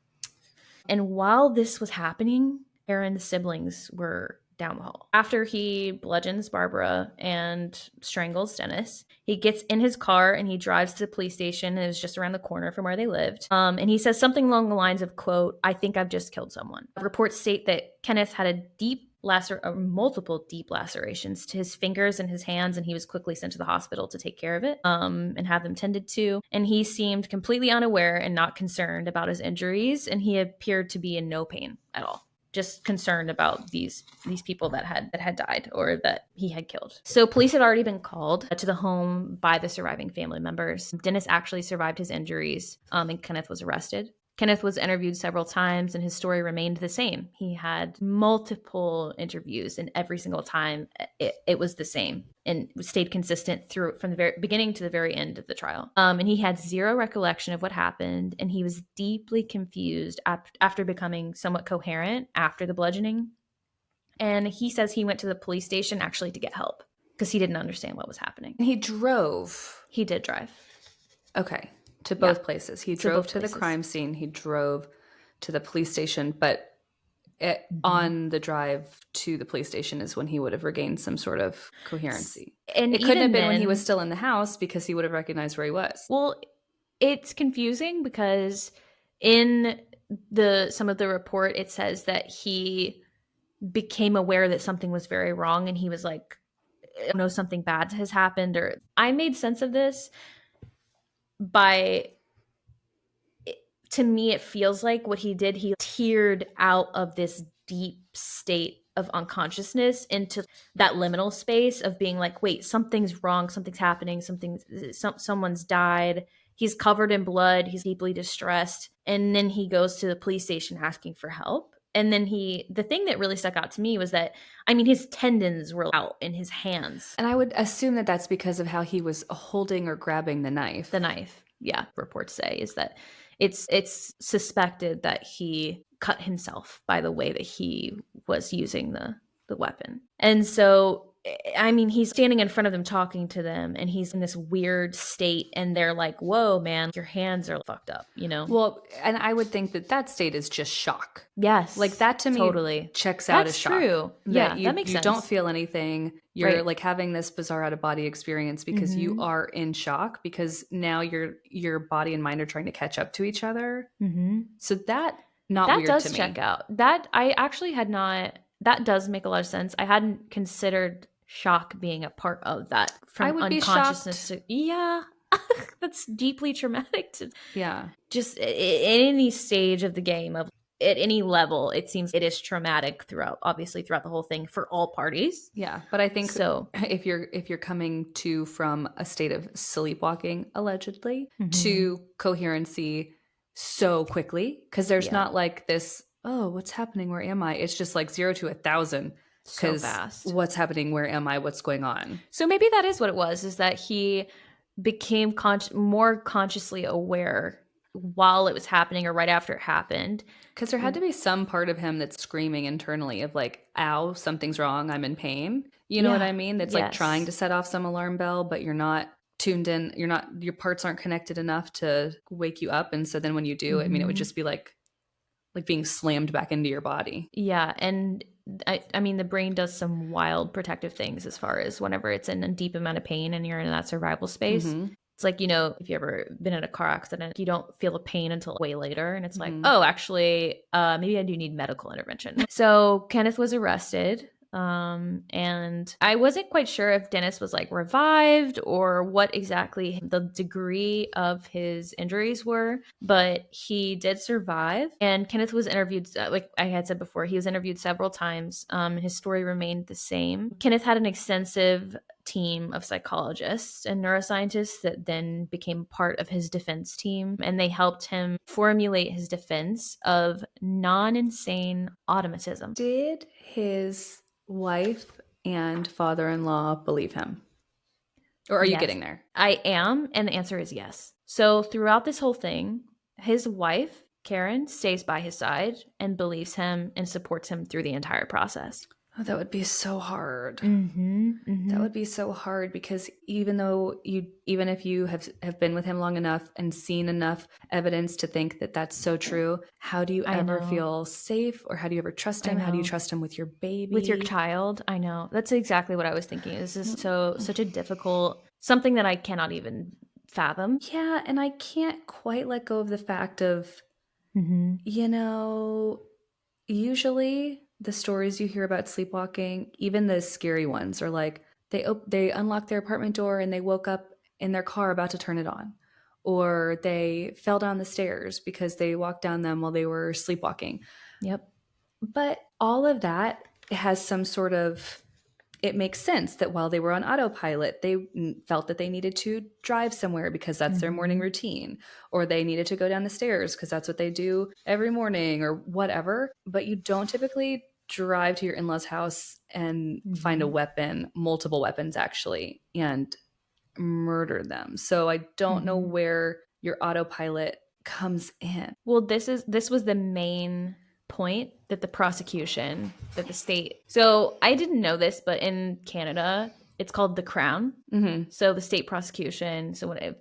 And while this was happening, Aaron's siblings were down the hall. After he bludgeons Barbara and strangles Dennis, he gets in his car and he drives to the police station, and it's just around the corner from where they lived. And he says something along the lines of, quote, "I think I've just killed someone." Reports state that Kenneth had a multiple deep lacerations to his fingers and his hands, and he was quickly sent to the hospital to take care of it, and have them tended to. And he seemed completely unaware and not concerned about his injuries, and he appeared to be in no pain at all, just concerned about these people that had died or that he had killed. So police had already been called to the home by the surviving family members. Dennis actually survived his injuries, and Kenneth was arrested. Kenneth was interviewed several times, and his story remained the same. He had multiple interviews, and every single time it was the same and stayed consistent through from the very beginning to the very end of the trial. And he had zero recollection of what happened, and he was deeply confused after becoming somewhat coherent after the bludgeoning. And he says he went to the police station actually to get help because he didn't understand what was happening. He drove. He did drive. Okay. To both places. He drove to the crime scene. He drove to the police station, but on the drive to the police station is when he would have regained some sort of coherency. And it couldn't have been when he was still in the house, because he would have recognized where he was. Well, it's confusing because in some of the report, it says that he became aware that something was very wrong, and he was like, "I know something bad has happened." Or I made sense of this to me, it feels like what he did, he teared out of this deep state of unconsciousness into that liminal space of being like, wait, something's wrong, something's happening, someone's died. He's covered in blood, he's deeply distressed, and then he goes to the police station asking for help. And then the thing that really stuck out to me was that, I mean, his tendons were out in his hands. And I would assume that that's because of how he was holding or grabbing the knife. The knife, yeah, reports say, is that it's suspected that he cut himself by the way that he was using the weapon. And so, I mean, he's standing in front of them talking to them, and he's in this weird state, and they're like, "Whoa, man, your hands are fucked up," you know? Well, and I would think that state is just shock. Yes. Like that to me totally checks out as shock. That's true. Yeah, that makes sense. You don't feel anything. You're like having this bizarre out-of-body experience because you are in shock, because now your body and mind are trying to catch up to each other. So that weird to me. That does check out. That I actually had not... That does make a lot of sense. I hadn't considered shock being a part of that. From unconsciousness to... Yeah. That's deeply traumatic. Just at any stage of the game, of at any level, it seems it is traumatic throughout the whole thing for all parties. Yeah, but I think so. If you're coming to from a state of sleepwalking, allegedly, to coherency so quickly, because there's not like this, oh, what's happening? Where am I? It's just like 0 to 1,000. So fast. What's happening? Where am I? What's going on? So maybe that is what it was, is that he became more consciously aware while it was happening or right after it happened. Because there had to be some part of him that's screaming internally of like, ow, something's wrong, I'm in pain. You know what I mean? That's like trying to set off some alarm bell, but you're not tuned in. Your parts aren't connected enough to wake you up. And so then when you do, I mean, it would just be like being slammed back into your body. Yeah. And I mean, the brain does some wild protective things as far as whenever it's in a deep amount of pain and you're in that survival space. It's like, you know, if you ever been in a car accident, you don't feel the pain until way later. And it's like, oh, actually, maybe I do need medical intervention. So Kenneth was arrested. And I wasn't quite sure if Dennis was like revived or what exactly the degree of his injuries were, but he did survive. And Kenneth was interviewed, like I had said before, he was interviewed several times. His story remained the same. Kenneth had an extensive team of psychologists and neuroscientists that then became part of his defense team, and they helped him formulate his defense of non-insane automatism. Did his wife and father-in-law believe him? Or are you getting there? I am, and the answer is yes. So throughout this whole thing, his wife, Karen, stays by his side and believes him and supports him through the entire process. Oh, that would be so hard. Mm-hmm. That Mm-hmm. would be so hard because even if you have been with him long enough and seen enough evidence to think that that's so true, how do you I ever know. feel safe, or how do you ever trust I him? How do you know. trust him with your With your baby? child, I know. That's exactly what I was thinking. This is such a difficult something that I cannot even fathom. Yeah, and I can't quite let go of the fact of, Mm-hmm. you know, usually the stories you hear about sleepwalking, even the scary ones, are like they unlocked their apartment door and they woke up in their car about to turn it on, or they fell down the stairs because they walked down them while they were sleepwalking. Yep. But all of that has some sort of, it makes sense that while they were on autopilot, they felt that they needed to drive somewhere because that's their morning Mm-hmm. routine, or they needed to go down the stairs because that's what they do every morning, or whatever. But you don't typically drive to your in law's house and find a Mm-hmm. weapon, multiple weapons actually, and murder them. So I don't know Mm-hmm. where your autopilot comes in. Well, this was the main point that the prosecution, that the state. So I didn't know this, but in Canada, it's called the Crown. Mm-hmm. So the state prosecution. So when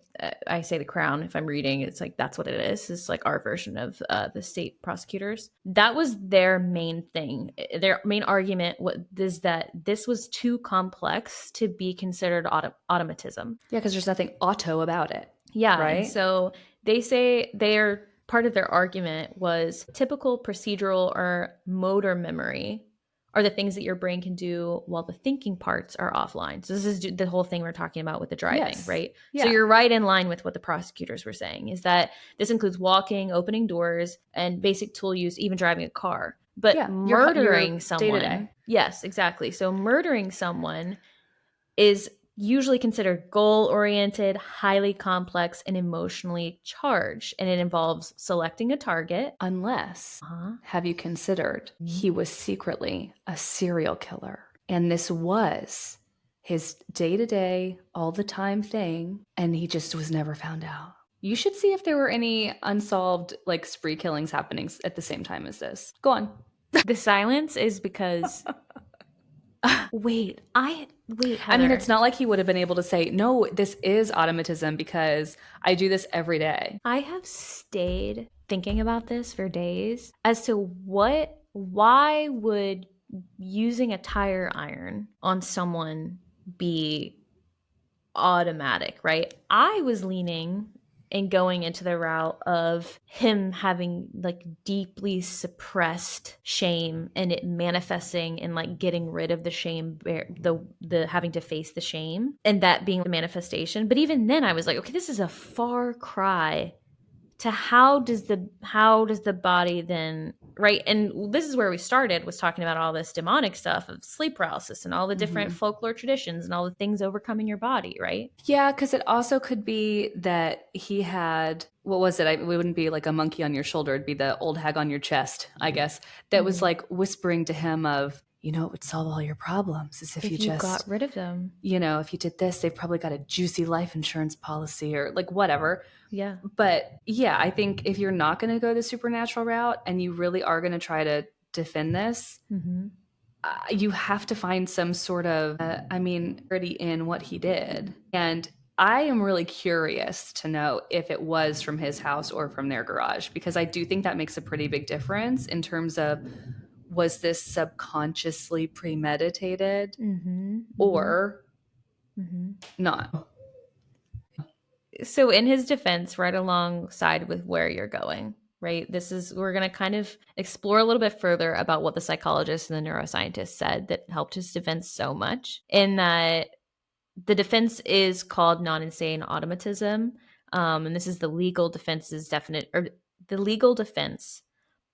I say the Crown, if I'm reading, it's like that's what it is. It's like our version of the state prosecutors. That was their main thing. Their main argument is that this was too complex to be considered automatism. Yeah, because there's nothing auto about it, Yeah, and right? so they say their part of their argument was typical procedural or motor memory are the things that your brain can do while the thinking parts are offline. So this is the whole thing we're talking about with the driving, Yes. right? So Yeah. you're right in line with what the prosecutors were saying is that this includes walking, opening doors, and basic tool use, even driving a car. But Yeah. Your murdering day to someone, day. yes, exactly. So murdering someone is usually considered goal oriented, highly complex, and emotionally charged. And it involves selecting a target. Unless, Uh-huh. have you considered he was secretly a serial killer? And this was his day to day, all the time thing. And he just was never found out. You should see if there were any unsolved, like, spree killings happening at the same time as this. Go on. The silence is because wait, I mean, it's Heather. not like he would have been able to say, no, this is automatism because I do this every day. I have stayed thinking about this for days as to why would using a tire iron on someone be automatic, right? I was leaning and going into the route of him having like deeply suppressed shame and it manifesting and like getting rid of the shame, the having to face the shame and that being the manifestation. But even then I was like, okay, this is a far cry to how does the body then, right? And this is where we started, was talking about all this demonic stuff of sleep paralysis and all the different Mm-hmm. folklore traditions and all the things overcoming your body, right? Yeah, because it also could be that he had, what was it? It wouldn't be like a monkey on your shoulder. It'd be the old hag on your chest, I guess, that was Mm-hmm. like whispering to him of, it would solve all your problems, as if you If you just, got rid of them. if you did this, they've probably got a juicy life insurance policy or like whatever. Yeah. But yeah, I think if you're not going to go the supernatural route and you really are going to try to defend this, Mm-hmm. you have to find some sort of, already in what he did. And I am really curious to know if it was from his house or from their garage, because I do think that makes a pretty big difference in terms of, was this subconsciously premeditated Mm-hmm. Mm-hmm. or Mm-hmm. not? So in his defense, right alongside with where you're going, right? We're going to kind of explore a little bit further about what the psychologist and the neuroscientist said that helped his defense so much, in that the defense is called non-insane automatism. And this is the legal defense's definite, or the legal defense,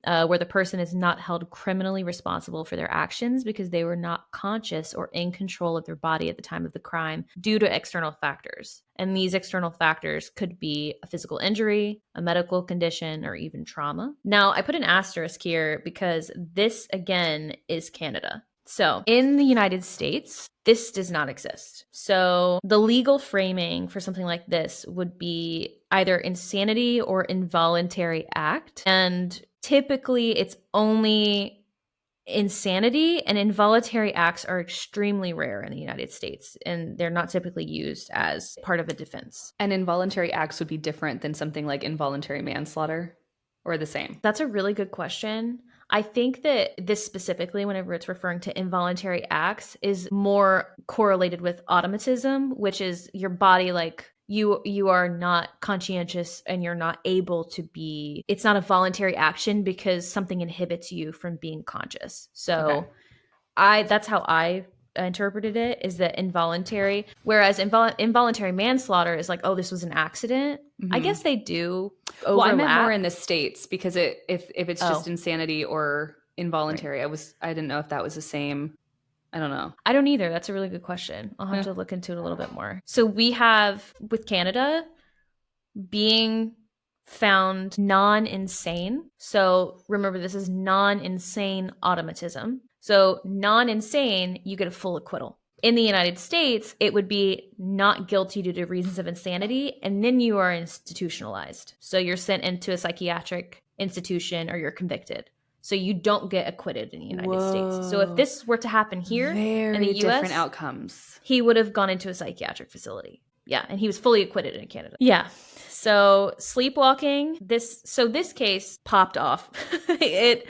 where the person is not held criminally responsible for their actions because they were not conscious or in control of their body at the time of the crime due to external factors. And these external factors could be a physical injury, a medical condition, or even trauma. Now, I put an asterisk here because this, again, is Canada. So, in the United States, this does not exist. So, the legal framing for something like this would be either insanity or involuntary act. And typically, it's only insanity and involuntary acts are extremely rare in the United States, and they're not typically used as part of a defense. And involuntary acts would be different than something like involuntary manslaughter, or the same? That's a really good question. I think that this specifically, whenever it's referring to involuntary acts, is more correlated with automatism, which is your body like you are not conscientious and you're not able to be, it's not a voluntary action because something inhibits you from being conscious. Okay. So I that's how I interpreted it, is that involuntary, whereas involuntary manslaughter is like, oh, this was an accident. I Mm-hmm. guess they do Well, I meant more in overlap. the States because if it's just Oh, insanity or right. involuntary, I didn't know if that was the same. I don't know. I don't either. That's a really good question. I'll have Yeah. to look into it a little bit more. So we have with Canada being found non insane. So remember, this is non insane automatism. So non insane, you get a full acquittal. In the United States, it would be not guilty due to reasons of insanity, and then you are institutionalized. So you're sent into a psychiatric institution or you're convicted. So you don't get acquitted in the United States. So if Whoa. this were to happen here in the Very different US, outcomes. he would have gone into a psychiatric facility. Yeah, and he was fully acquitted in Canada. Yeah. So sleepwalking, this case popped off. It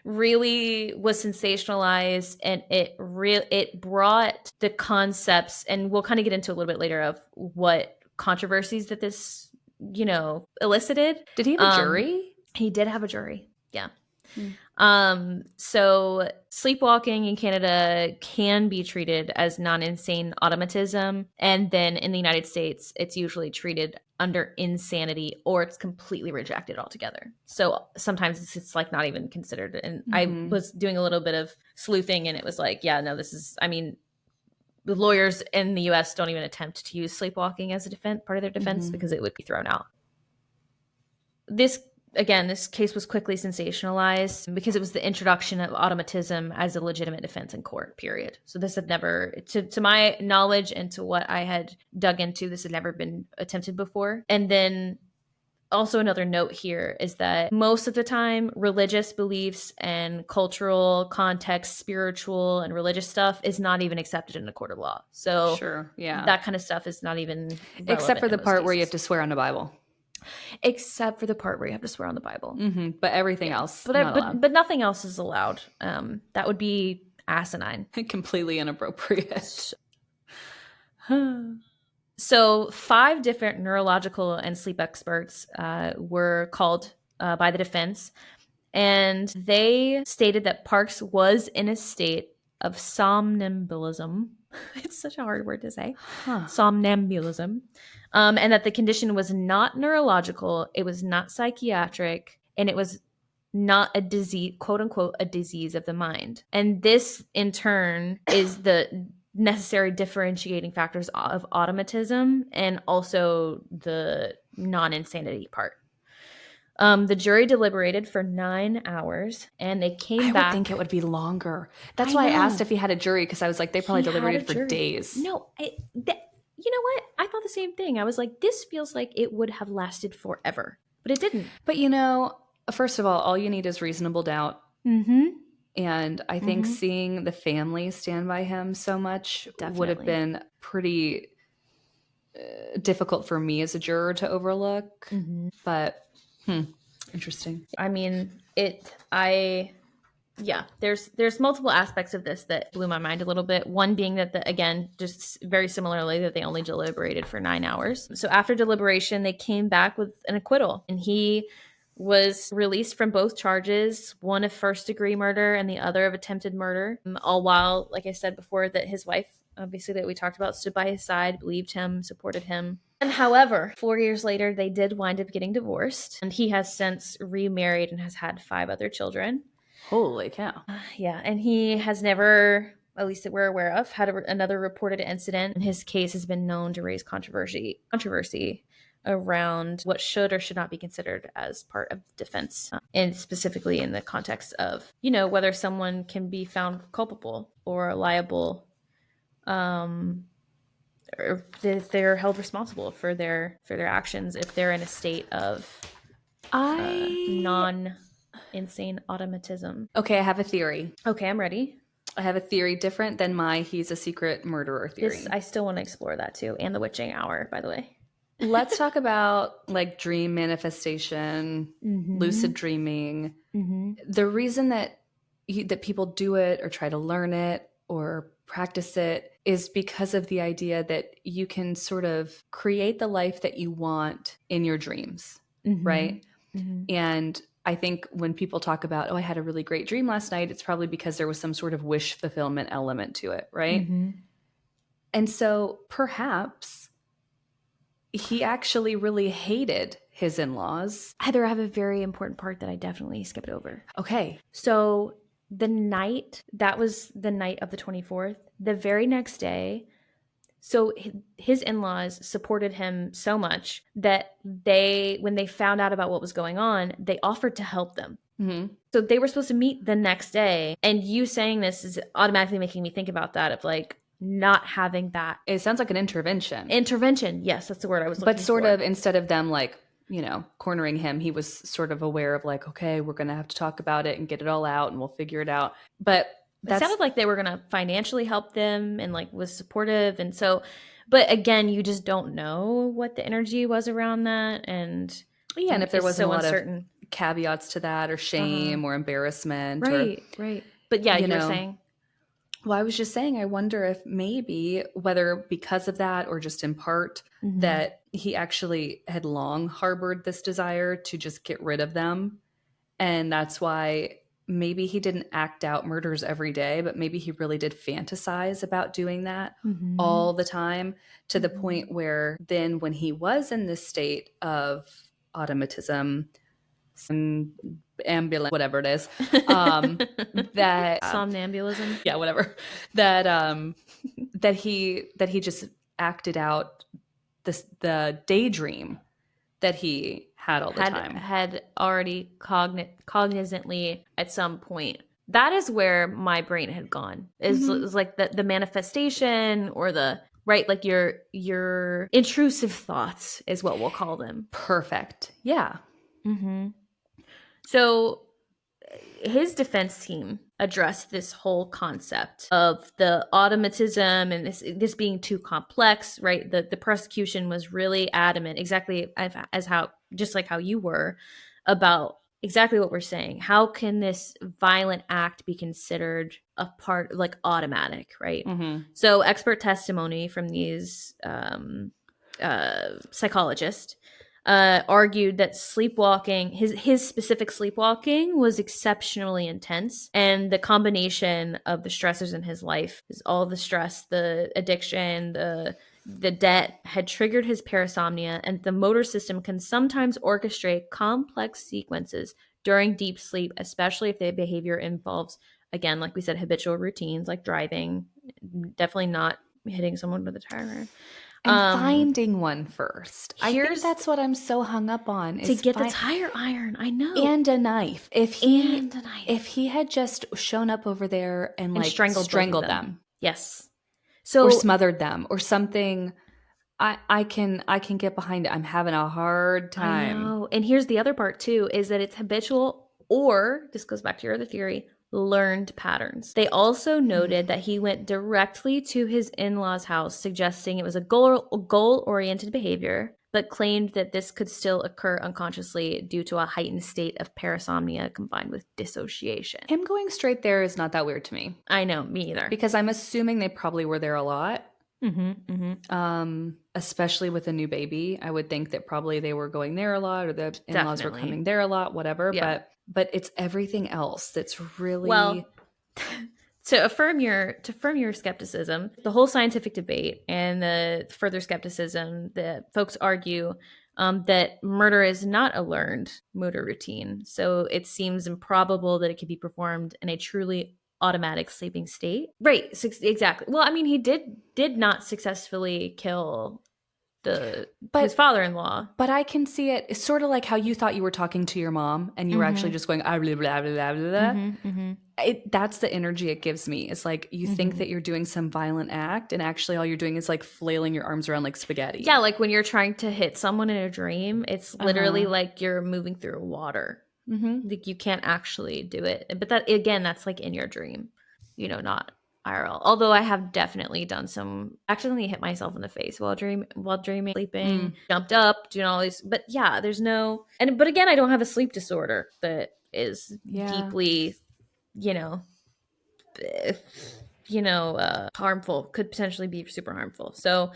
really was sensationalized, and it brought the concepts, and we'll kind of get into a little bit later of what controversies that this, elicited. Did he have a jury? He did have a jury. Yeah. Hmm. So sleepwalking in Canada can be treated as non-insane automatism, and then in the United States, it's usually treated under insanity, or it's completely rejected altogether. So sometimes it's like not even considered. And I Mm-hmm. was doing a little bit of sleuthing, and it was like, yeah, no, this is. I mean, the lawyers in the U.S. don't even attempt to use sleepwalking as a part of their defense, Mm-hmm. because it would be thrown out. This case was quickly sensationalized because it was the introduction of automatism as a legitimate defense in court, period. So this had never, to my knowledge and to what I had dug into, this had never been attempted before. And then also another note here is that most of the time, religious beliefs and cultural context, spiritual and religious stuff is not even accepted in a court of law. So Sure. Yeah. that kind of stuff is not even Except relevant for in the most part where you have cases, to swear on the Bible. except for the part where you have to swear on the Bible. Mm-hmm. But everything Yeah, else, but not allowed. but nothing else is allowed. That would be asinine. Completely inappropriate. So 5 different neurological and sleep experts were called by the defense, and they stated that Parks was in a state of somnambulism. It's such a hard word to say. Huh. Somnambulism. And that the condition was not neurological, it was not psychiatric, and it was not a disease, quote unquote, a disease of the mind. And this, in turn, is the necessary differentiating factors of automatism and also the non insanity part. The jury deliberated for 9 hours, and they came I would think it back. would be longer. That's I why I asked know. if he had a jury, because I was like, they probably He had a deliberated for jury. days. No, you know what? I thought the same thing. I was like, this feels like it would have lasted forever, but it didn't. But first of all you need is reasonable doubt. Mm-hmm. And I think Mm-hmm. seeing the family stand by him so much would have Definitely. been pretty difficult for me as a juror to overlook. Mm-hmm. But, interesting. I mean, yeah, there's multiple aspects of this that blew my mind a little bit. One being that again, just very similarly, that they only deliberated for 9 hours. So after deliberation, they came back with an acquittal, and he was released from both charges, one of first degree murder and the other of attempted murder. All while, like I said before, that his wife, obviously that we talked about, stood by his side, believed him, supported him. And however, 4 years later, they did wind up getting divorced, and he has since remarried and has had 5 other children. Holy cow. Yeah, and he has never, at least that we're aware of, had another reported incident. And his case has been known to raise controversy around what should or should not be considered as part of defense, and specifically in the context of, whether someone can be found culpable or liable, or if they're held responsible for their actions if they're in a state of I non insane automatism. Okay, I have a theory. Okay, I'm ready. I have a theory different than my he's a secret murderer This theory. I still want to explore that too, and the witching hour, by the way. Let's talk about like dream manifestation, lucid dreaming. The reason that that people do it or try to learn it or practice it is because of the idea that you can sort of create the life that you want in your dreams, right? And I think when people talk about, oh, I had a really great dream last night, it's probably because there was some sort of wish fulfillment element to it, right? And so perhaps he actually really hated his in-laws. Heather, I have a very important part that I definitely skipped over. Okay. So the night, that was the night of the 24th, the very next day, so his in-laws supported him so much that when they found out about what was going on, they offered to help them. So they were supposed to meet the next day. And you saying this is automatically making me think about that, of like not having that. It sounds like an intervention. Intervention. Yes, that's the word I was looking for. But sort of, instead of them like, cornering him, he was sort of aware of like, okay, we're going to have to talk about it and get it all out and we'll figure it out. But it sounded like they were going to financially help them and like was supportive. And so, but again, you just don't know what the energy was around that. And yeah, and if there wasn't so a lot uncertain of caveats to that or shame or embarrassment. Right. But yeah, you were saying. Well, I was just saying, I wonder if maybe, whether because of that or just in part, that he actually had long harbored this desire to just get rid of them. And that's why maybe he didn't act out murders every day, but maybe he really did fantasize about doing that all the time, to the point where then when he was in this state of automatism, ambulance, whatever it is, that somnambulism, yeah, whatever, that he just acted out the daydream that he had all the time, had already cognizantly at some point. That is where my brain had gone. Is like the manifestation, or the right, like your intrusive thoughts is what we'll call them. Perfect. Yeah. So his defense team addressed this whole concept of the automatism and this being too complex, right? The prosecution was really adamant, exactly as how, just like how you were, about exactly what we're saying. How can this violent act be considered a part, like automatic, right? So expert testimony from these psychologists argued that sleepwalking, his specific sleepwalking, was exceptionally intense, and the combination of the stressors in his life, is all the stress, the addiction, the debt, had triggered his parasomnia, and the motor system can sometimes orchestrate complex sequences during deep sleep, especially if the behavior involves, again, like we said, habitual routines like driving, definitely not hitting someone with a tire iron. And finding one first. I think that's what I'm so hung up on. To get the tire iron, I know. And a knife. If he had just shown up over there and like strangled them. Yes. Or smothered them or something, I can get behind it. I'm having a hard time. I know. And here's the other part too, is that it's habitual, or this goes back to your other theory, learned patterns. They also noted that he went directly to his in-laws' house, suggesting it was a goal-oriented behavior, but claimed that this could still occur unconsciously due to a heightened state of parasomnia combined with dissociation. Him going straight there is not that weird to me. I know, me either. Because I'm assuming they probably were there a lot. Especially with a new baby. I would think that probably they were going there a lot, or the in-laws were coming there a lot, whatever. Yeah. But it's everything else that's really... Well, to affirm your skepticism, the whole scientific debate and the further skepticism, that folks argue that murder is not a learned motor routine. So it seems improbable that it could be performed in a truly automatic sleeping state. Right, exactly. Well, I mean, he did not successfully kill his father-in-law. But I can see it. It's sort of like how you thought you were talking to your mom and you were actually just going, blah, blah, blah, blah, blah. That's the energy it gives me. It's like you think that you're doing some violent act, and actually all you're doing is like flailing your arms around like spaghetti. Yeah, like when you're trying to hit someone in a dream, it's literally like you're moving through water. Mm-hmm. Like you can't actually do it. But that again, that's like in your dream, not IRL. Although I have definitely done some accidentally hit myself in the face while dreaming, sleeping, Mm. jumped up, doing all these. But yeah, there's no but again, I don't have a sleep disorder that is Yeah. deeply, you know, harmful, could potentially be super harmful. So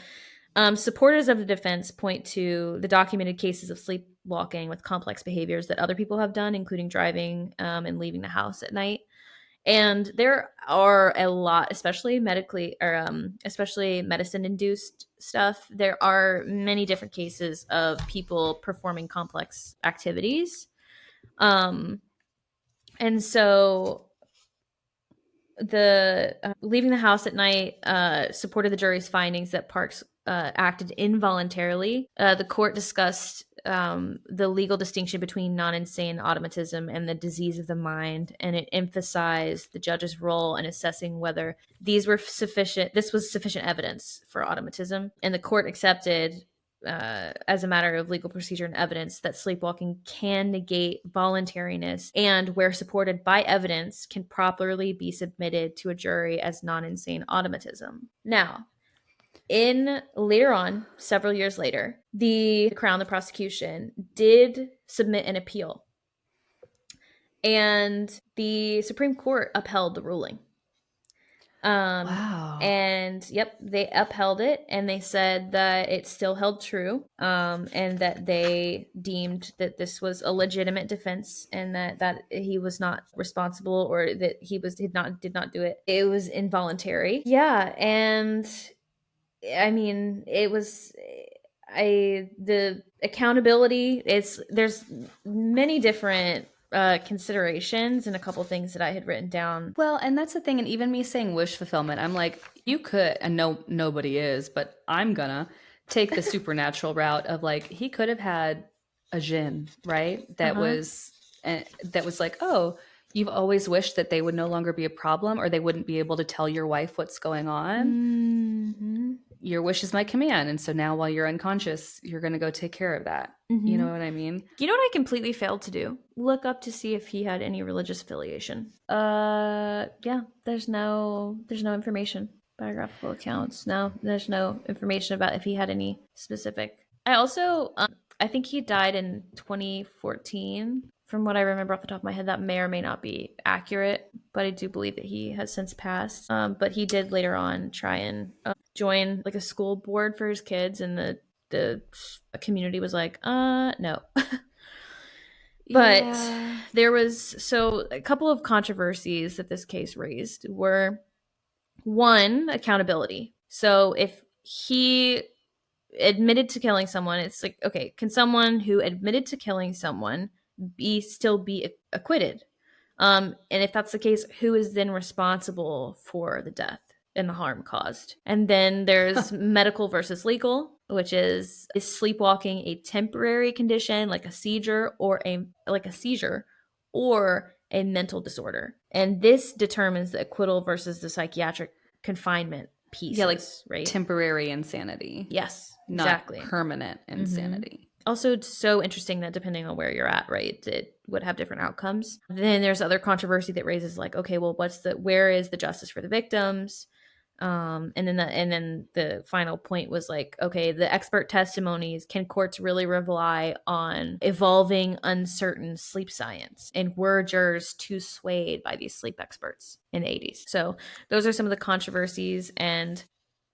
supporters of the defense point to the documented cases of sleepwalking with complex behaviors that other people have done, including driving and leaving the house at night. And there are a lot, especially medically or especially medicine induced stuff. There are many different cases of people performing complex activities. Um, and so the leaving the house at night supported the jury's findings that Parks acted involuntarily. The court discussed the legal distinction between non-insane automatism and the disease of the mind, and it emphasized the judge's role in assessing whether this was sufficient evidence for automatism. And the court accepted as a matter of legal procedure and evidence that sleepwalking can negate voluntariness and, where supported by evidence, can properly be submitted to a jury as non-insane automatism. Now, in later on, several years later, the Crown, the prosecution, did submit an appeal, and the Supreme Court upheld the ruling. Wow. And yep, they upheld it and they said that it still held true, and that they deemed that this was a legitimate defense and that he was not responsible, or that he did not do it. It was involuntary. Yeah, and I mean, it was the accountability. There's many different considerations and a couple things that I had written down. Well, and that's the thing. And even me saying wish fulfillment, I'm like, you could, and no, nobody is, but I'm gonna take the supernatural route of like, he could have had a djinn, right? Uh That huh. was, that was like, oh, you've always wished that they would no longer be a problem or they wouldn't be able to tell your wife what's going on. Mm-hmm. Your wish is my command. And so now while you're unconscious, you're going to go take care of that. You Mm-hmm. know what I mean? You know what I completely failed to do? Look up to see if he had any religious affiliation. Yeah, there's no information. Biographical accounts. No, there's no information about if he had any specific. I also, I think he died in 2014. From what I remember off the top of my head, that may or may not be accurate, but I do believe that he has since passed. But he did later on try and join like a school board for his kids, and the community was like, no. But Yeah. there was a couple of controversies that this case raised were, one, accountability. So if he admitted to killing someone, it's like, okay, can someone who admitted to killing someone still be acquitted? And if that's the case, who is then responsible for the death and the harm caused? And then there's medical versus legal, which is sleepwalking a temporary condition like a seizure or a mental disorder? And this determines the acquittal versus the psychiatric confinement Yeah, like pieces, right? temporary insanity, Yes, not exactly. permanent Mm-hmm. insanity. Also, it's so interesting that depending on where you're at, right, it would have different outcomes. Then there's other controversy that raises like, okay, well, where is the justice for the victims? And then the final point was like, okay, the expert testimonies, can courts really rely on evolving, uncertain sleep science? And were jurors too swayed by these sleep experts in the 80s? So those are some of the controversies. And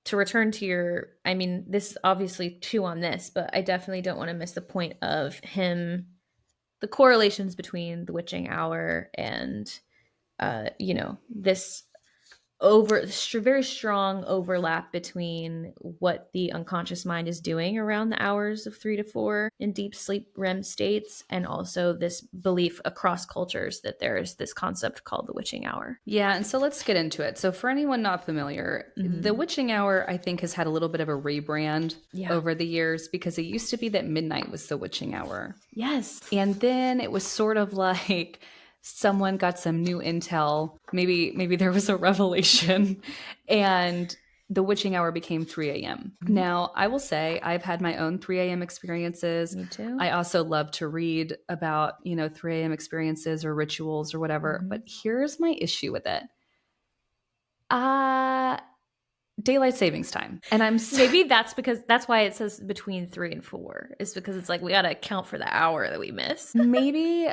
to return to I mean, this is obviously two on this, but I definitely don't want to miss the point of the correlations between the witching hour and, this very strong overlap between what the unconscious mind is doing around the hours of 3 to 4 in deep sleep REM states, and also this belief across cultures that there's this concept called the witching hour. Yeah, and so let's get into it. So, for anyone not familiar, the Mm-hmm. witching hour, I think, has had a little bit of a rebrand Yeah. over the years because it used to be that midnight was the witching hour. Yes. And then it was sort of like someone got some new intel. Maybe there was a revelation and the witching hour became 3 a.m. Now, I will say I've had my own 3 a.m. experiences. Me too. I also love to read about, 3 a.m. experiences or rituals or whatever. But here's my issue with it. Daylight savings time. And maybe that's why it says between 3 and 4. It's because it's like we got to account for the hour that we missed. maybe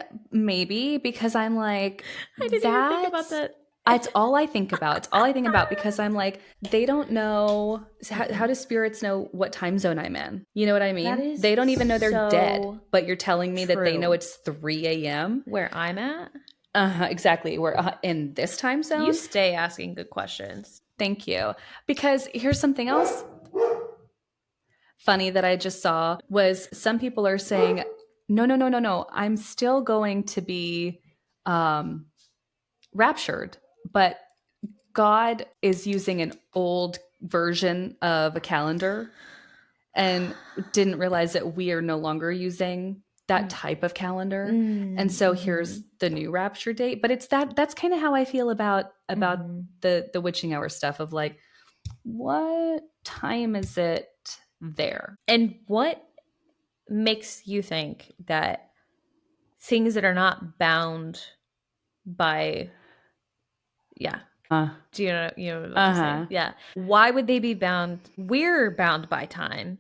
because I'm like, I didn't even think about that. It's all I think about. It's all I think about because I'm like, they don't know. How do spirits know what time zone I'm in? You know what I mean? They don't even know they're dead, but you're telling me that they know it's 3 a.m. Where I'm at? Exactly. We're in this time zone. You stay asking good questions. Thank you. Because here's something else funny that I just saw was some people are saying, no. I'm still going to be raptured, but God is using an old version of a calendar and didn't realize that we are no longer using that type of calendar. And so here's the new rapture date. But that's kind of how I feel about the witching hour stuff of like, what time is it there? And what makes you think that things that are not bound by do you know what I'm saying? Yeah. Why would they be bound? We're bound by time.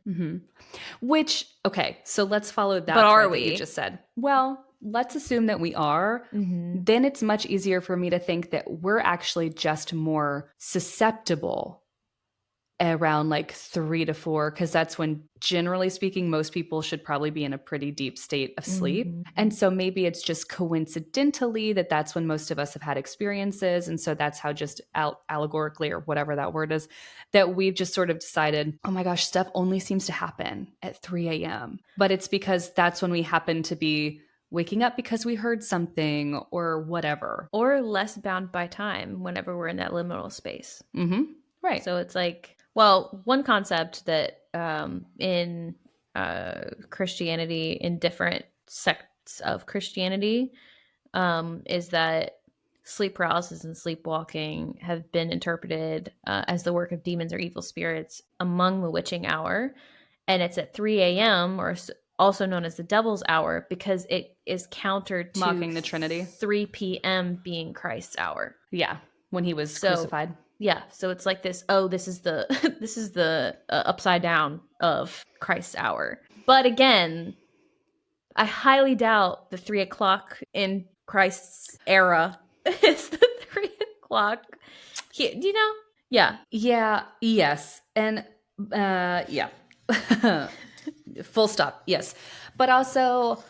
Which, okay, so let's follow that. But are we? That you just said. Well, let's assume that we are. Then it's much easier for me to think that we're actually just more susceptible around like 3 to 4, because that's when, generally speaking, most people should probably be in a pretty deep state of sleep. And so maybe it's just coincidentally that's when most of us have had experiences. And so that's how, just allegorically, or whatever that word is, that we've just sort of decided, oh my gosh, stuff only seems to happen at 3 a.m. But it's because that's when we happen to be waking up because we heard something or whatever. Or less bound by time whenever we're in that liminal space. Right. So it's like, well, one concept that in Christianity, in different sects of Christianity, is that sleep paralysis and sleepwalking have been interpreted as the work of demons or evil spirits among the witching hour. And it's at 3 a.m., or also known as the devil's hour, because it is countered to mocking the Trinity. 3 p.m. being Christ's hour. Yeah, when he was crucified. Yeah, so it's like this. Oh, this is the this is the upside down of Christ's hour. But again, I highly doubt the 3 o'clock in Christ's era is the 3 o'clock. Do you know? Yeah. Yes, and yeah. Full stop. Yes, but also,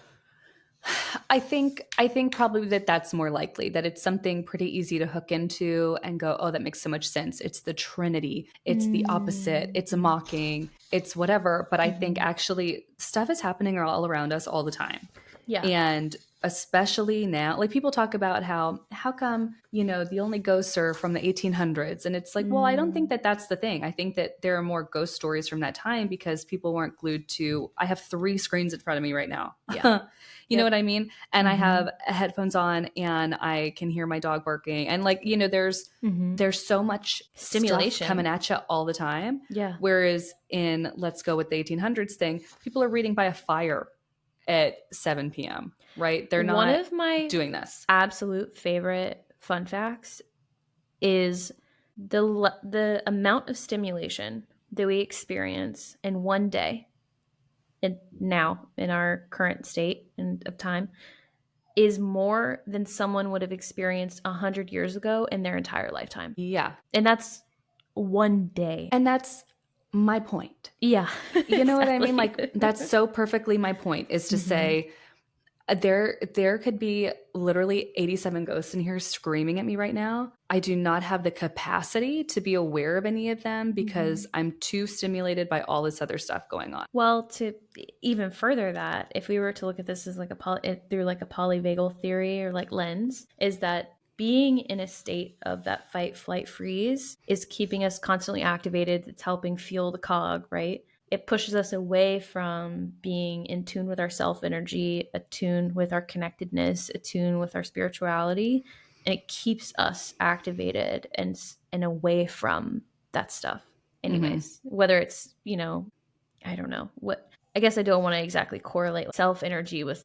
I think probably that's more likely, that it's something pretty easy to hook into and go, oh, that makes so much sense. It's the Trinity. It's the opposite. It's a mocking. It's whatever. But I think actually stuff is happening all around us all the time. Yeah. And especially now, like people talk about how come, the only ghosts are from the 1800s. And it's like, well, I don't think that that's the thing. I think that there are more ghost stories from that time because people weren't glued to, I have 3 screens in front of me right now. Yeah. You know what I mean? And I have headphones on and I can hear my dog barking. And like, there's so much stimulation coming at you all the time. Yeah. Whereas in, let's go with the 1800s thing, people are reading by a fire at 7 p.m., right? They're not one of my doing this. Absolute favorite fun facts is the amount of stimulation that we experience in one day, and now in our current state and of time, is more than someone would have experienced 100 years ago in their entire lifetime. Yeah. And that's one day. And that's my point. Yeah. You know what I mean? Like, that's so perfectly my point, is to say, there could be literally 87 ghosts in here screaming at me right now. I do not have the capacity to be aware of any of them because I'm too stimulated by all this other stuff going on. Well, to even further that, if we were to look at this as like through like a polyvagal theory or like lens, is that being in a state of that fight, flight, freeze is keeping us constantly activated. It's helping fuel the cog, right? It pushes us away from being in tune with our self energy, attuned with our connectedness, attuned with our spirituality, and it keeps us activated and away from that stuff. anyways, whether it's, I don't know what, I guess I don't want to exactly correlate self energy with,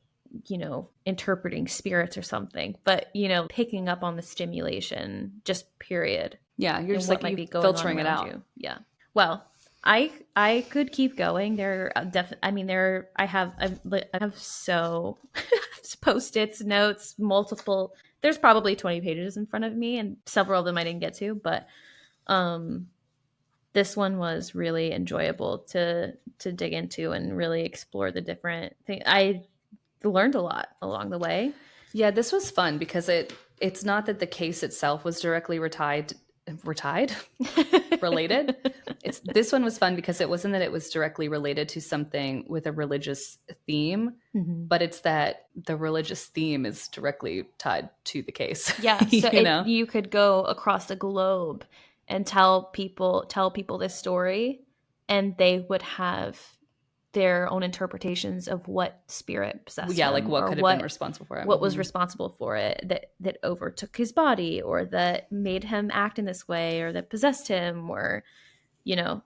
interpreting spirits or something, but, picking up on the stimulation, just period. Yeah, you're And just what like might you be going on filtering it around out. you. Yeah. Well, I could keep going. There I mean I have so post-its, notes, multiple. There's probably 20 pages in front of me, and several of them I didn't get to, but um this one was really enjoyable to dig into and really explore the different things. I learned a lot along the way. Yeah, this was fun because it's not that the case itself was directly retied related. It's this one was fun because it wasn't that it was directly related to something with a religious theme, Mhm. but it's that the religious theme is directly tied to the case. Yeah, so You know? you could go across the globe and tell people this story, and they would have their own interpretations of what spirit possessed Yeah, like him, what or could have been what responsible for it. what was responsible for it, that overtook his body, or that made him act in this way, or that possessed him, or you know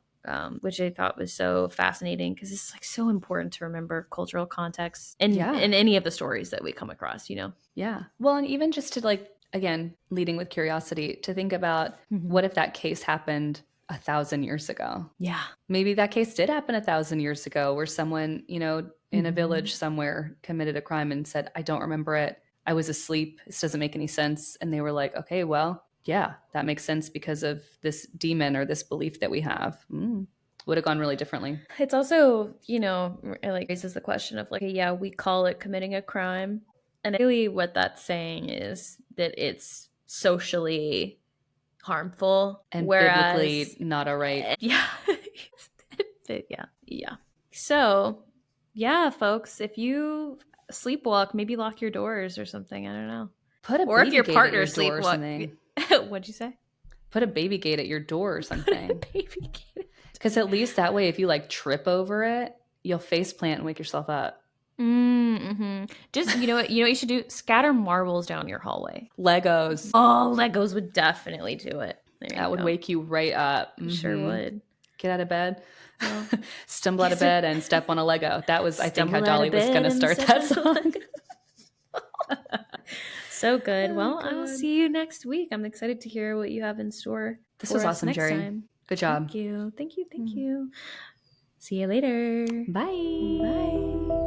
which I thought was so fascinating, because it's like so important to remember cultural context Yeah. in any of the stories that we come across. Yeah. Well, and even just to like, again, leading with curiosity, to think about Mhm. what if that case happened 1,000 years ago? Yeah. Maybe that case did happen 1,000 years ago where someone, in a Mhm. village somewhere committed a crime and said, I don't remember it. I was asleep. This doesn't make any sense. And they were like, okay, well, yeah, that makes sense because of this demon or this belief that we have. Would have gone really differently. It's also, like raises the question of like, yeah, we call it committing a crime. And really what that's saying is that it's socially harmful. And Whereas, biblically not all right. yeah. Yeah. Yeah. So, yeah, folks, if you sleepwalk, maybe lock your doors or something. I don't know. Put a Or if baby your gate at partner your door or sleepwalk. something. What'd you say? Put a baby gate at your door or Put a something. baby kid. Because at least that way, if you like trip over it, you'll face plant and wake yourself up. Mm-hmm. Just what you should do? Scatter marbles down your hallway. Legos. Oh, Legos would definitely do it. There That you would go. wake you right up. Sure would. Get out of bed. Well, Stumble out of bed and step on a Lego. That was, I think, how stumble out Dolly of was going bed to and start step that on the song. Lego. So good. Oh, Well, I will God. see you next week. I'm excited to hear what you have in store This for was us awesome, next Jerry. time. Good job. Thank you. Thank you. Thank you. See you later. Bye. Bye.